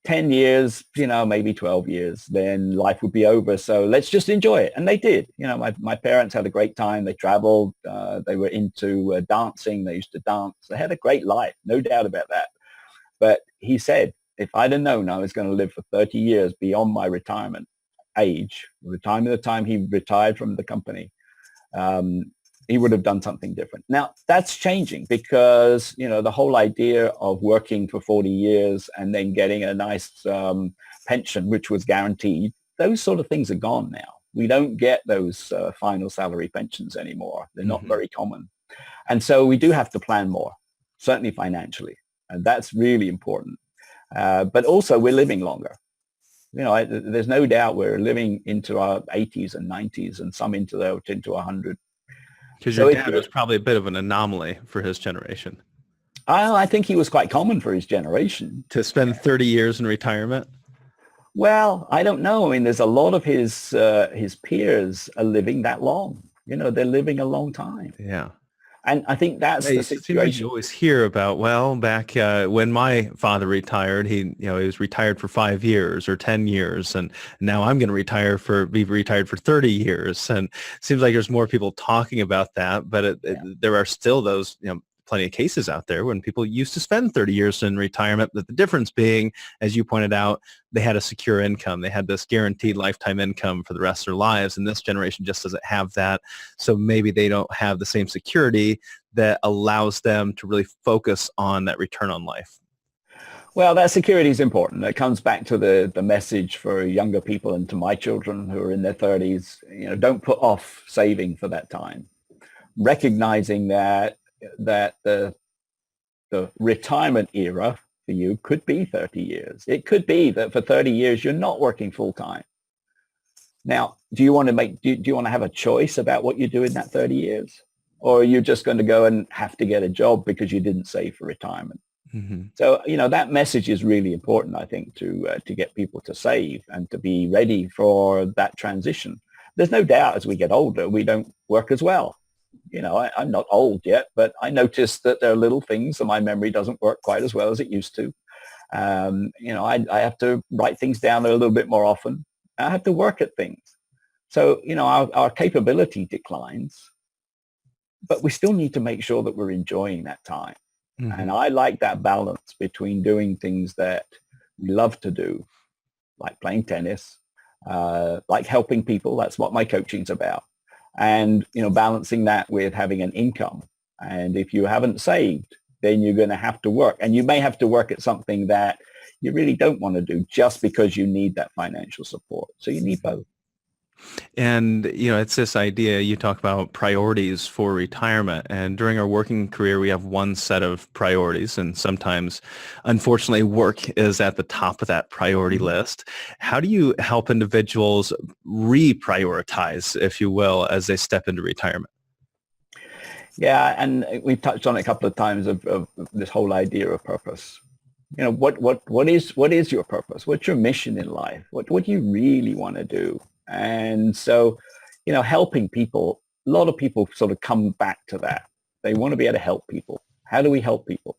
10 years, maybe 12 years, then life would be over. So let's just enjoy it. And they did. My parents had a great time. They traveled. They were into dancing. They used to dance. They had a great life, no doubt about that. But he said, if I'd have known I was going to live for 30 years beyond my retirement age, the time he retired from the company, he would have done something different. Now, that's changing because, the whole idea of working for 40 years and then getting a nice pension, which was guaranteed, those sort of things are gone now. We don't get those final salary pensions anymore. They're not very common. And so we do have to plan more, certainly financially. And that's really important. But also we're living longer. There's no doubt we're living into our 80s and 90s and some into 100. Because your dad was probably a bit of an anomaly for his generation. I think he was quite common for his generation. To spend 30 years in retirement? Well, I don't know. I mean, there's a lot of his peers are living that long. They're living a long time. Yeah. And I think that's the situation. Like you always hear about, back when my father retired, he was retired for 5 years or 10 years. And now I'm going to be retired for 30 years. And it seems like there's more people talking about that, but there are still those, plenty of cases out there when people used to spend 30 years in retirement, but the difference being, as you pointed out, they had a secure income. They had this guaranteed lifetime income for the rest of their lives, and this generation just doesn't have that. So maybe they don't have the same security that allows them to really focus on that return on life. Well, that security is important. It comes back to the message for younger people and to my children who are in their 30s, don't put off saving for that time. Recognizing that the retirement era for you could be 30 years. It could be that for 30 years you're not working full time. Now, do you want to have a choice about what you do in that 30 years? Or are you just going to go and have to get a job because you didn't save for retirement? So, that message is really important, I think, to get people to save and to be ready for that transition. There's no doubt as we get older, we don't work as well. I'm not old yet, but I noticed that there are little things that my memory doesn't work quite as well as it used to. I have to write things down a little bit more often. I have to work at things. So, our capability declines, but we still need to make sure that we're enjoying that time. Mm-hmm. And I like that balance between doing things that we love to do, like playing tennis, like helping people. That's what my coaching's about. And, balancing that with having an income. And if you haven't saved, then you're going to have to work. And you may have to work at something that you really don't want to do just because you need that financial support. So you need both. And, it's this idea, you talk about priorities for retirement. And during our working career, we have one set of priorities. And sometimes, unfortunately, work is at the top of that priority list. How do you help individuals reprioritize, if you will, as they step into retirement? Yeah, and we've touched on it a couple of times of this whole idea of purpose. What is your purpose? What's your mission in life? What do you really want to do? And so, helping people, a lot of people sort of come back to that. They want to be able to help people. How do we help people?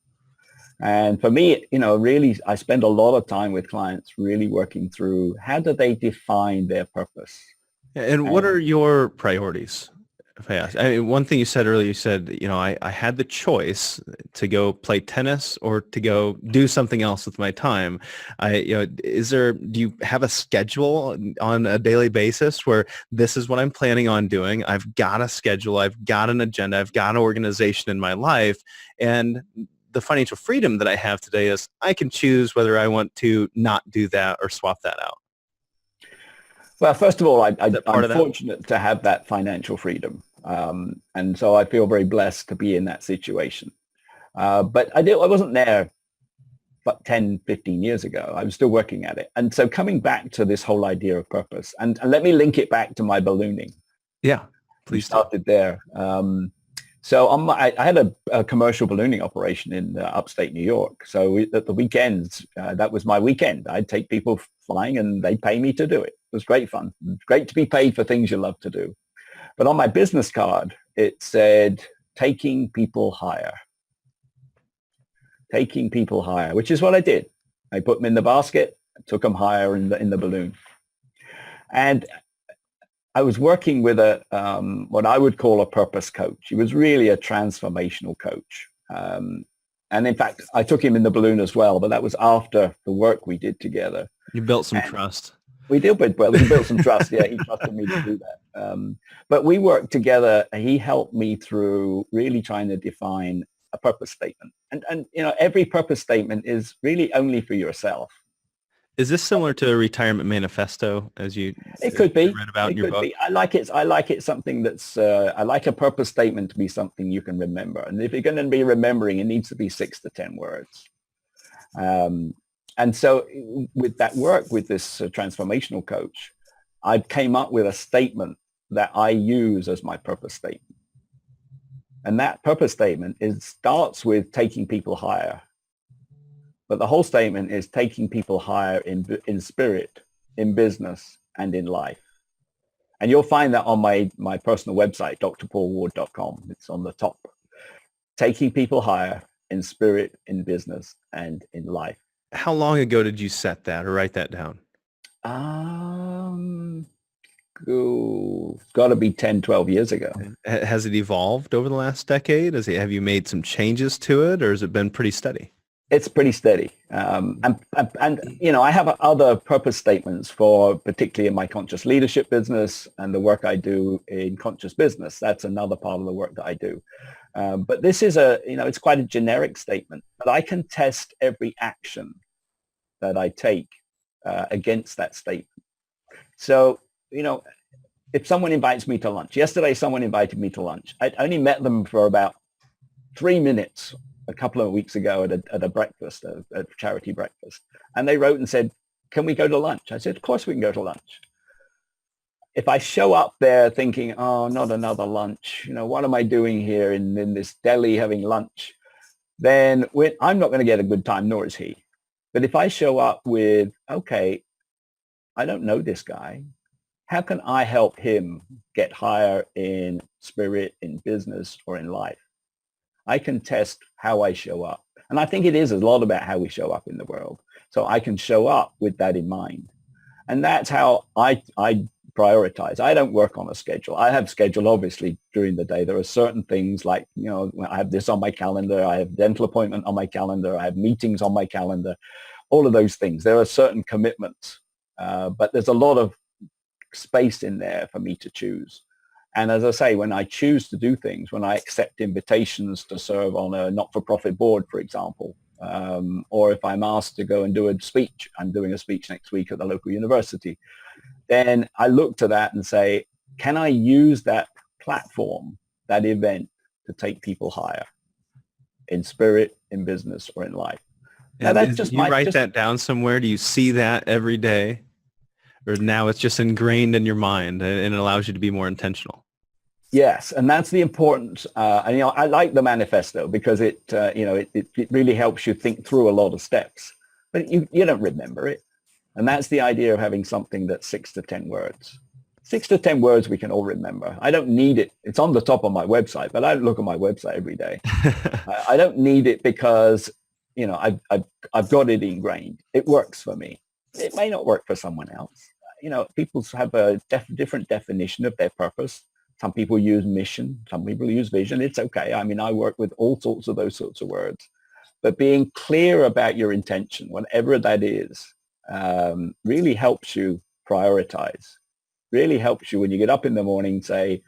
And for me, really, I spend a lot of time with clients really working through how do they define their purpose? And what are your priorities? If I ask, one thing you said earlier, you said, I had the choice to go play tennis or to go do something else with my time. Do you have a schedule on a daily basis where this is what I'm planning on doing? I've got a schedule. I've got an agenda. I've got an organization in my life. And the financial freedom that I have today is I can choose whether I want to not do that or swap that out. Well, first of all, I'm fortunate to have that financial freedom. And so I feel very blessed to be in that situation. But I wasn't there but 10, 15 years ago. I was still working at it. And so coming back to this whole idea of purpose, and let me link it back to my ballooning. Yeah, please. We started there. So I had a commercial ballooning operation in upstate New York. So at the weekends, that was my weekend. I'd take people flying and they'd pay me to do it. It was great fun. It's great to be paid for things you love to do. But on my business card, it said, taking people higher. Taking people higher, which is what I did. I put them in the basket, took them higher in the balloon. And I was working with what I would call a purpose coach. He was really a transformational coach. And in fact, I took him in the balloon as well, but that was after the work we did together. You built some trust. We did, well, we built some trust. Yeah, he trusted me to do that. But we worked together. He helped me through really trying to define a purpose statement. And every purpose statement is really only for yourself. Is this similar to a retirement manifesto, as you it could be read about in your book? I like it something that's I like a purpose statement to be something you can remember. And if you're going to be remembering, it needs to be 6 to 10 words. And so with that work with this transformational coach, I came up with a statement that I use as my purpose statement. And that purpose statement starts with taking people higher. But the whole statement is taking people higher in spirit, in business, and in life. And you'll find that on my personal website, drpaulward.com. It's on the top. Taking people higher in spirit, in business, and in life. How long ago did you set that or write that down? It's got to be 10, 12 years ago. Has it evolved over the last decade? Have you made some changes to it, or has it been pretty steady? It's pretty steady. And I have other purpose statements for particularly in my conscious leadership business and the work I do in conscious business. That's another part of the work that I do. But this is it's quite a generic statement, but I can test every action that I take against that statement. So, if someone invites me to lunch, yesterday someone invited me to lunch. I only met them for about 3 minutes a couple of weeks ago at a breakfast, a charity breakfast. And they wrote and said, can we go to lunch? I said, of course we can go to lunch. If I show up there thinking, oh, not another lunch, what am I doing here in this deli having lunch? Then I'm not going to get a good time, nor is he. But if I show up with, okay, I don't know this guy. How can I help him get higher in spirit, in business, or in life? I can test how I show up. And I think it is a lot about how we show up in the world. So I can show up with that in mind. And that's how I prioritize. I don't work on a schedule. I have schedule, obviously, during the day. There are certain things like, I have this on my calendar. I have dental appointment on my calendar. I have meetings on my calendar, all of those things. There are certain commitments, but there's a lot of space in there for me to choose. And as I say, when I choose to do things, when I accept invitations to serve on a not-for-profit board, for example, or if I'm asked to go and do a speech, I'm doing a speech next week at the local university, then I look to that and say, can I use that platform, that event, to take people higher in spirit, in business, or in life? Now, And that's just you write that down somewhere? Do you see that every day? Or now it's just ingrained in your mind and it allows you to be more intentional? Yes, and that's the important. And I like the manifesto because it really helps you think through a lot of steps, but you don't remember it. And that's the idea of having something that's 6 to 10 words. 6 to 10 words we can all remember. I don't need it. It's on the top of my website, but I don't look at my website every day. I don't need it because I've got it ingrained. It works for me. It may not work for someone else. People have a different definition of their purpose. Some people use mission. Some people use vision. It's okay. I mean, I work with all sorts of those sorts of words. But being clear about your intention, whatever that is, really helps you prioritize. Really helps you when you get up in the morning, say,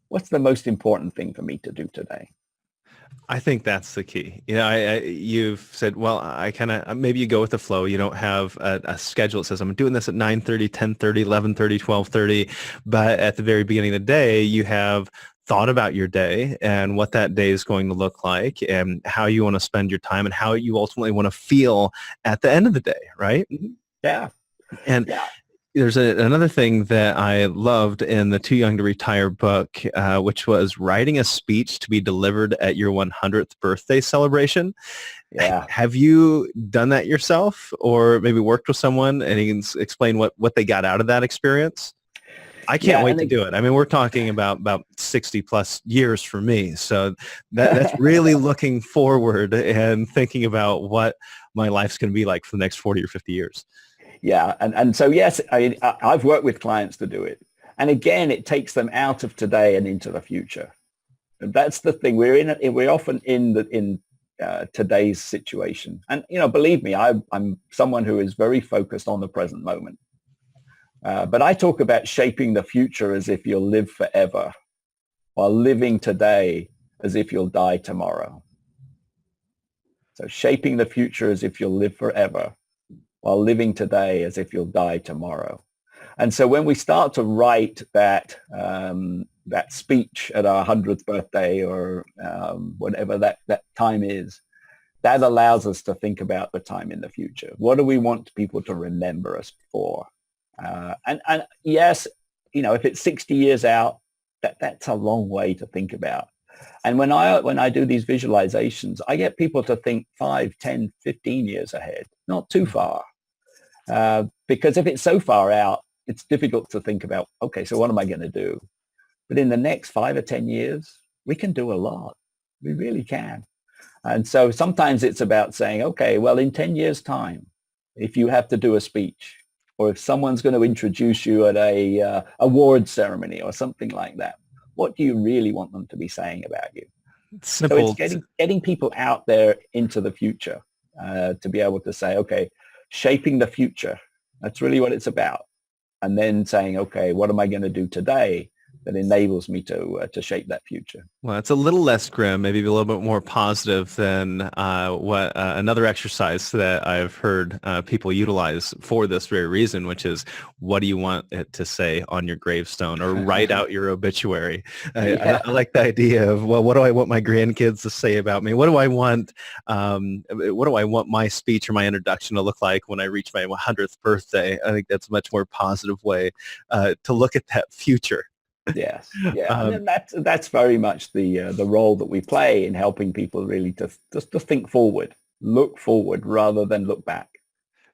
what's the most important thing for me to do today? I think that's the key. You've said, well, I kind of, maybe you go with the flow. You don't have a schedule that says I'm doing this at 9:30, 10:30, 11:30, 12:30. But at the very beginning of the day, you have thought about your day and what that day is going to look like and how you want to spend your time and how you ultimately want to feel at the end of the day, right? Yeah. And yeah. There's another thing that I loved in the Too Young to Retire book, which was writing a speech to be delivered at your 100th birthday celebration. Yeah. Have you done that yourself or maybe worked with someone and you can explain what they got out of that experience? I can't wait to do it. I mean, we're talking about 60 plus years for me. So that's really looking forward and thinking about what my life's going to be like for the next 40 or 50 years. Yeah. And so, yes, I've worked with clients to do it. And again, it takes them out of today and into the future. And that's the thing. We're often in today's situation. And, believe me, I'm someone who is very focused on the present moment. But I talk about shaping the future as if you'll live forever while living today as if you'll die tomorrow. So shaping the future as if you'll live forever while living today as if you'll die tomorrow. And so when we start to write that speech at our 100th birthday or whatever that time is, that allows us to think about the time in the future. What do we want people to remember us for? And yes, if it's 60 years out, that's a long way to think about. And when I do these visualizations, I get people to think 5, 10, 15 years ahead, not too far. Because if it's so far out, it's difficult to think about, okay, so what am I going to do? But in the next 5 or 10 years, we can do a lot. We really can. And so sometimes it's about saying, okay, well, in 10 years' time, if you have to do a speech, or if someone's going to introduce you at a awards ceremony or something like that, what do you really want them to be saying about you? Simple. So it's getting people out there into the future to be able to say, okay, shaping the future. That's really what it's about. And then saying, okay, what am I going to do today that enables me to shape that future? Well, it's a little less grim, maybe a little bit more positive than what another exercise that I've heard people utilize for this very reason, which is what do you want it to say on your gravestone or write out your obituary? I like the idea of, well, what do I want my grandkids to say about me? What do I want my speech or my introduction to look like when I reach my 100th birthday? I think that's a much more positive way to look at that future. Yes, yeah, and that's very much the role that we play in helping people really to think forward, look forward rather than look back.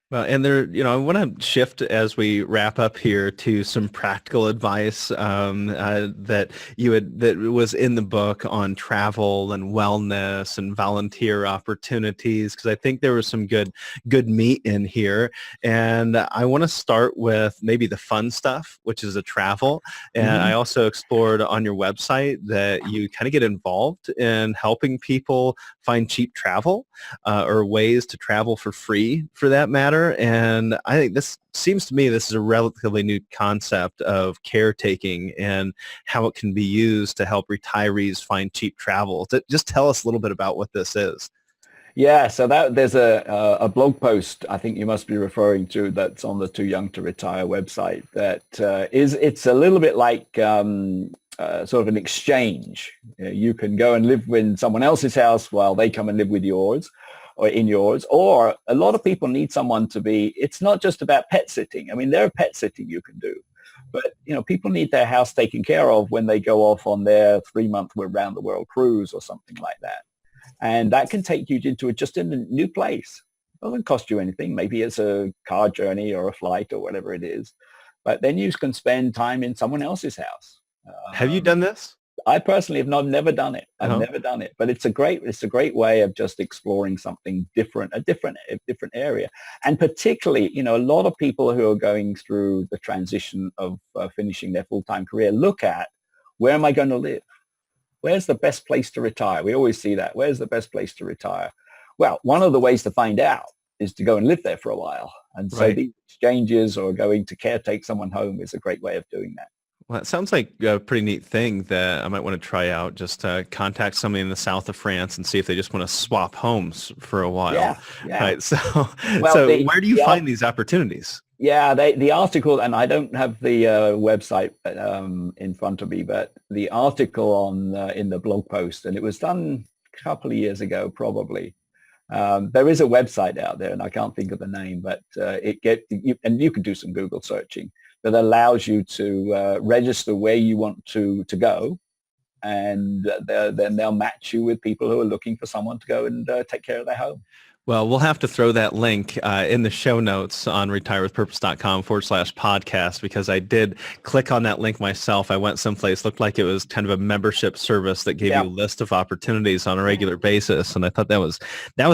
Well, and there, I want to shift as we wrap up here to some practical advice that was in the book on travel and wellness and volunteer opportunities, because I think there was some good meat in here. And I want to start with maybe the fun stuff, which is the travel. And I Hmm. also explored on your website that you kind of get involved in helping people find cheap travel or ways to travel for free for that matter. And I think this seems to me this is a relatively new concept of caretaking and how it can be used to help retirees find cheap travel. Just tell us a little bit about what this is. Yeah, so that there's a blog post I think you must be referring to that's on the Too Young to Retire website that it's a little bit like sort of an exchange. You can go and live in someone else's house while they come and live with yours or in yours. Or a lot of people need someone to be, it's not just about pet sitting. I mean, there are pet sitting you can do. But, people need their house taken care of when they go off on their 3-month round the world cruise or something like that. And that can take you into just in a new place. It doesn't cost you anything. Maybe it's a car journey or a flight or whatever it is. But then you can spend time in someone else's house. Have you Um, done this? I personally have never done it. I've Oh, never done it, but it's a great way of just exploring something different, a different area. And particularly, a lot of people who are going through the transition of finishing their full-time career look at, where am I going to live? Where's the best place to retire? We always see that. Where's the best place to retire? Well, one of the ways to find out is to go and live there for a while. And so right. these exchanges or going to caretake someone home is a great way of doing that. Well, it sounds like a pretty neat thing that I might want to try out. Just contact somebody in the south of France and see if they just want to swap homes for a while. Yeah, yeah. Right. So, Well, so where do you find these opportunities? yeah, the article, and I don't have the website in front of me, but the article on in the blog post, and it was done a couple of years ago, probably. There is a website out there, and I can't think of the name, but and you can do some Google searching that allows you to register where you want to go, and then they'll match you with people who are looking for someone to go and take care of their home. Well, we'll have to throw that link in the show notes on retirewithpurpose.com/podcast, because I did click on that link myself. I went someplace, looked like it was kind of a membership service that gave you Yeah, a list of opportunities on a regular basis. And I thought that was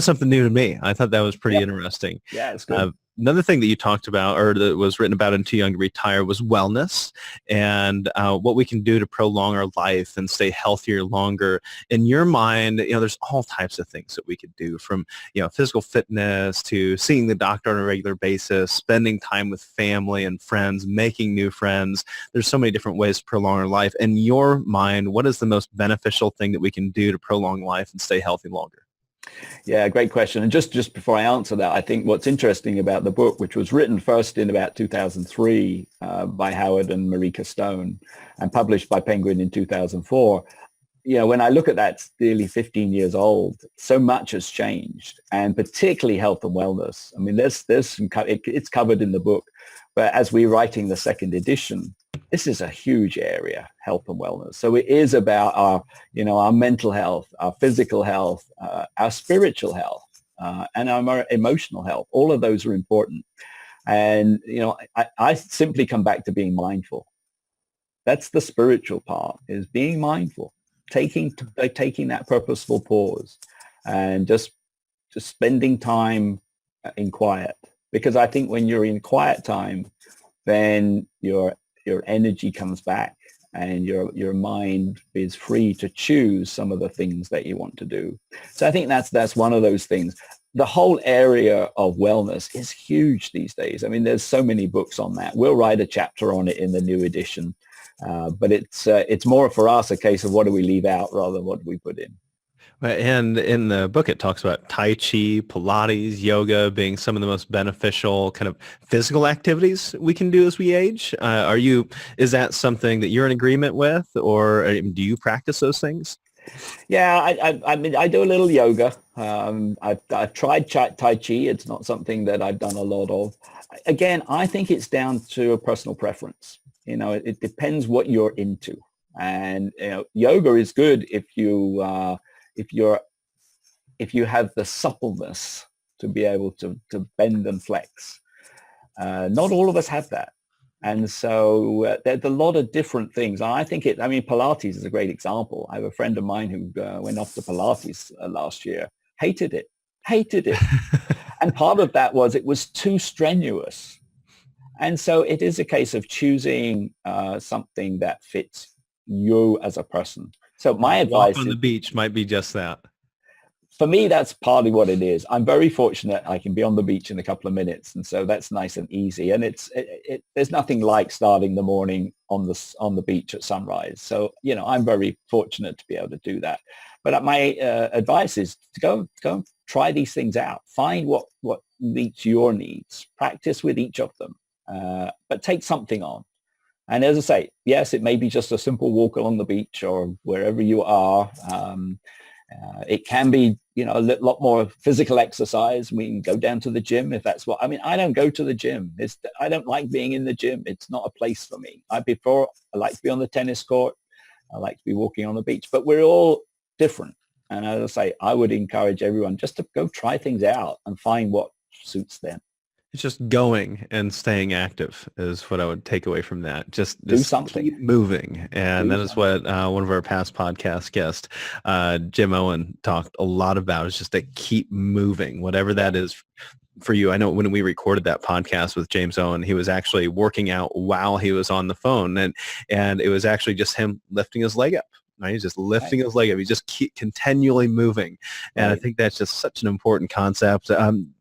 something new to me. I thought that was pretty yeah, interesting. yeah, it's good. Another thing that you talked about or that was written about in Too Young to Retire was wellness and what we can do to prolong our life and stay healthier longer. In your mind, there's all types of things that we could do, from physical fitness to seeing the doctor on a regular basis, spending time with family and friends, making new friends. There's so many different ways to prolong our life. In your mind, what is the most beneficial thing that we can do to prolong life and stay healthy longer? Yeah, great question. And just before I answer that, I think what's interesting about the book, which was written first in about 2003 by Howard and Marika Stone and published by Penguin in 2004, when I look at that, it's nearly 15 years old. So much has changed, and particularly health and wellness. I mean, there's some, it's covered in the book, but as we're writing the second edition, this is a huge area, health and wellness. So it is about our mental health, our physical health, our spiritual health, and our emotional health. All of those are important. And, I simply come back to being mindful. That's the spiritual part, is being mindful, taking that purposeful pause and just spending time in quiet. Because I think when you're in quiet time, then your energy comes back and your mind is free to choose some of the things that you want to do. So I think that's one of those things. The whole area of wellness is huge these days. I mean, there's so many books on that. We'll write a chapter on it in the new edition. But it's more for us a case of what do we leave out rather than what do we put in. Right, and in the book, it talks about Tai Chi, Pilates, yoga being some of the most beneficial kind of physical activities we can do as we age. Is that something that you're in agreement with, or do you practice those things? Yeah, I mean, I do a little yoga. I've tried Tai Chi. It's not something that I've done a lot of. Again, I think it's down to a personal preference. It depends what you're into. And yoga is good if you have the suppleness to be able to bend and flex. Not all of us have that. And so there's a lot of different things. And I think Pilates is a great example. I have a friend of mine who went off to Pilates last year, hated it. And part of that was it was too strenuous. And so it is a case of choosing something that fits you as a person. So my advice on the beach might be just that. For me, that's partly what it is. I'm very fortunate I can be on the beach in a couple of minutes. And so that's nice and easy. And there's nothing like starting the morning on the beach at sunrise. So, I'm very fortunate to be able to do that. But my advice is to go and try these things out. Find what meets your needs. Practice with each of them. But take something on. And as I say, yes, it may be just a simple walk along the beach or wherever you are. It can be, a lot more physical exercise. We can go down to the gym if that's I don't go to the gym. I don't like being in the gym. It's not a place for me. I like to be on the tennis court. I like to be walking on the beach, but we're all different. And as I say, I would encourage everyone just to go try things out and find what suits them. It's just going and staying active is what I would take away from that. Just do something. Keep moving. And that is what one of our past podcast guests, Jim Owen, talked a lot about, is just to keep moving, whatever that is for you. I know when we recorded that podcast with James Owen, he was actually working out while he was on the phone. And it was actually just him lifting his leg up. Right? He's just lifting his leg up. He's just continually moving. And I think that's just such an important concept.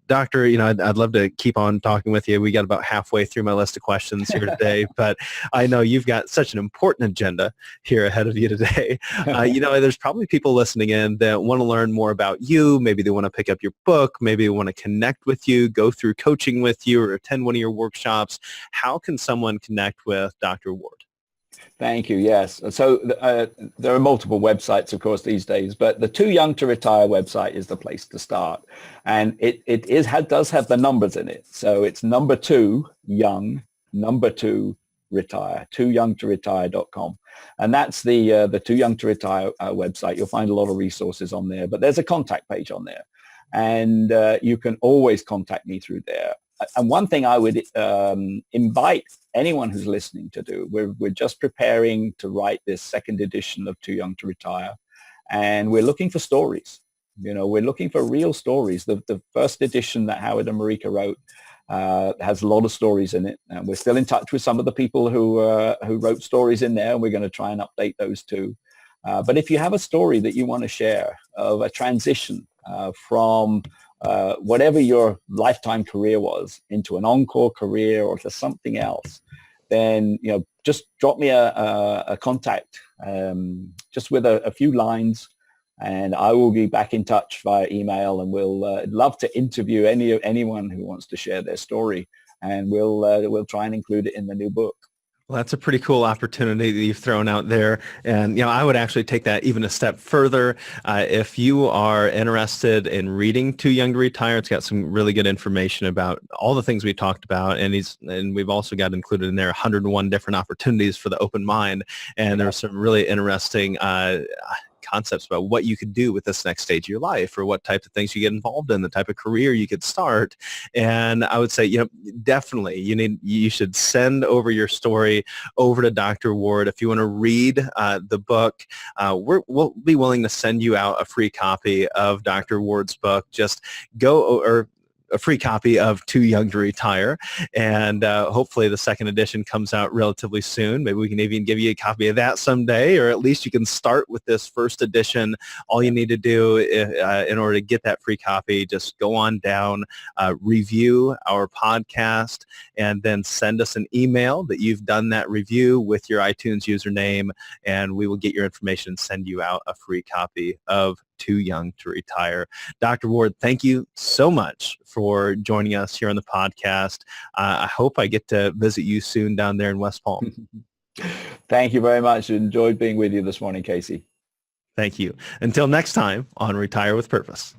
Doctor, I'd love to keep on talking with you. We got about halfway through my list of questions here today, but I know you've got such an important agenda here ahead of you today. There's probably people listening in that want to learn more about you. Maybe they want to pick up your book. Maybe they want to connect with you, go through coaching with you, or attend one of your workshops. How can someone connect with Dr. Ward? Thank you. Yes. So there are multiple websites, of course, these days, but the Too Young to Retire website is the place to start. And it does have the numbers in it. So it's number 2, young, number 2, retire, tooyoungtoretire.com. And that's the Too Young to Retire website. You'll find a lot of resources on there, but there's a contact page on there. And you can always contact me through there. And one thing I would invite anyone who's listening to do, we're just preparing to write this second edition of Too Young to Retire, and we're looking for stories. We're looking for real stories. The first edition that Howard and Marika wrote has a lot of stories in it, and we're still in touch with some of the people who wrote stories in there, and we're going to try and update those too. But if you have a story that you want to share of a transition from whatever your lifetime career was into an encore career or to something else, then just drop me a contact just with a few lines, and I will be back in touch via email, and we'll love to interview anyone who wants to share their story, and we'll try and include it in the new book. Well, that's a pretty cool opportunity that you've thrown out there. And, I would actually take that even a step further. If you are interested in reading Too Young to Retire, it's got some really good information about all the things we talked about. And we've also got included in there 101 different opportunities for the open mind. And there's some really interesting concepts about what you could do with this next stage of your life, or what types of things you get involved in, the type of career you could start. And I would say, definitely you should send over your story over to Dr. Ward. If you want to read the book, we'll be willing to send you out a free copy of Dr. Ward's book. Just go, or a free copy of Too Young to Retire. And hopefully the second edition comes out relatively soon. Maybe we can even give you a copy of that someday, or at least you can start with this first edition. All you need to do in order to get that free copy, just go on down, review our podcast, and then send us an email that you've done that review with your iTunes username, and we will get your information and send you out a free copy of Too Young to Retire. Dr. Ward, thank you so much for joining us here on the podcast. I hope I get to visit you soon down there in West Palm. Thank you very much. Enjoyed being with you this morning, Casey. Thank you. Until next time on Retire with Purpose.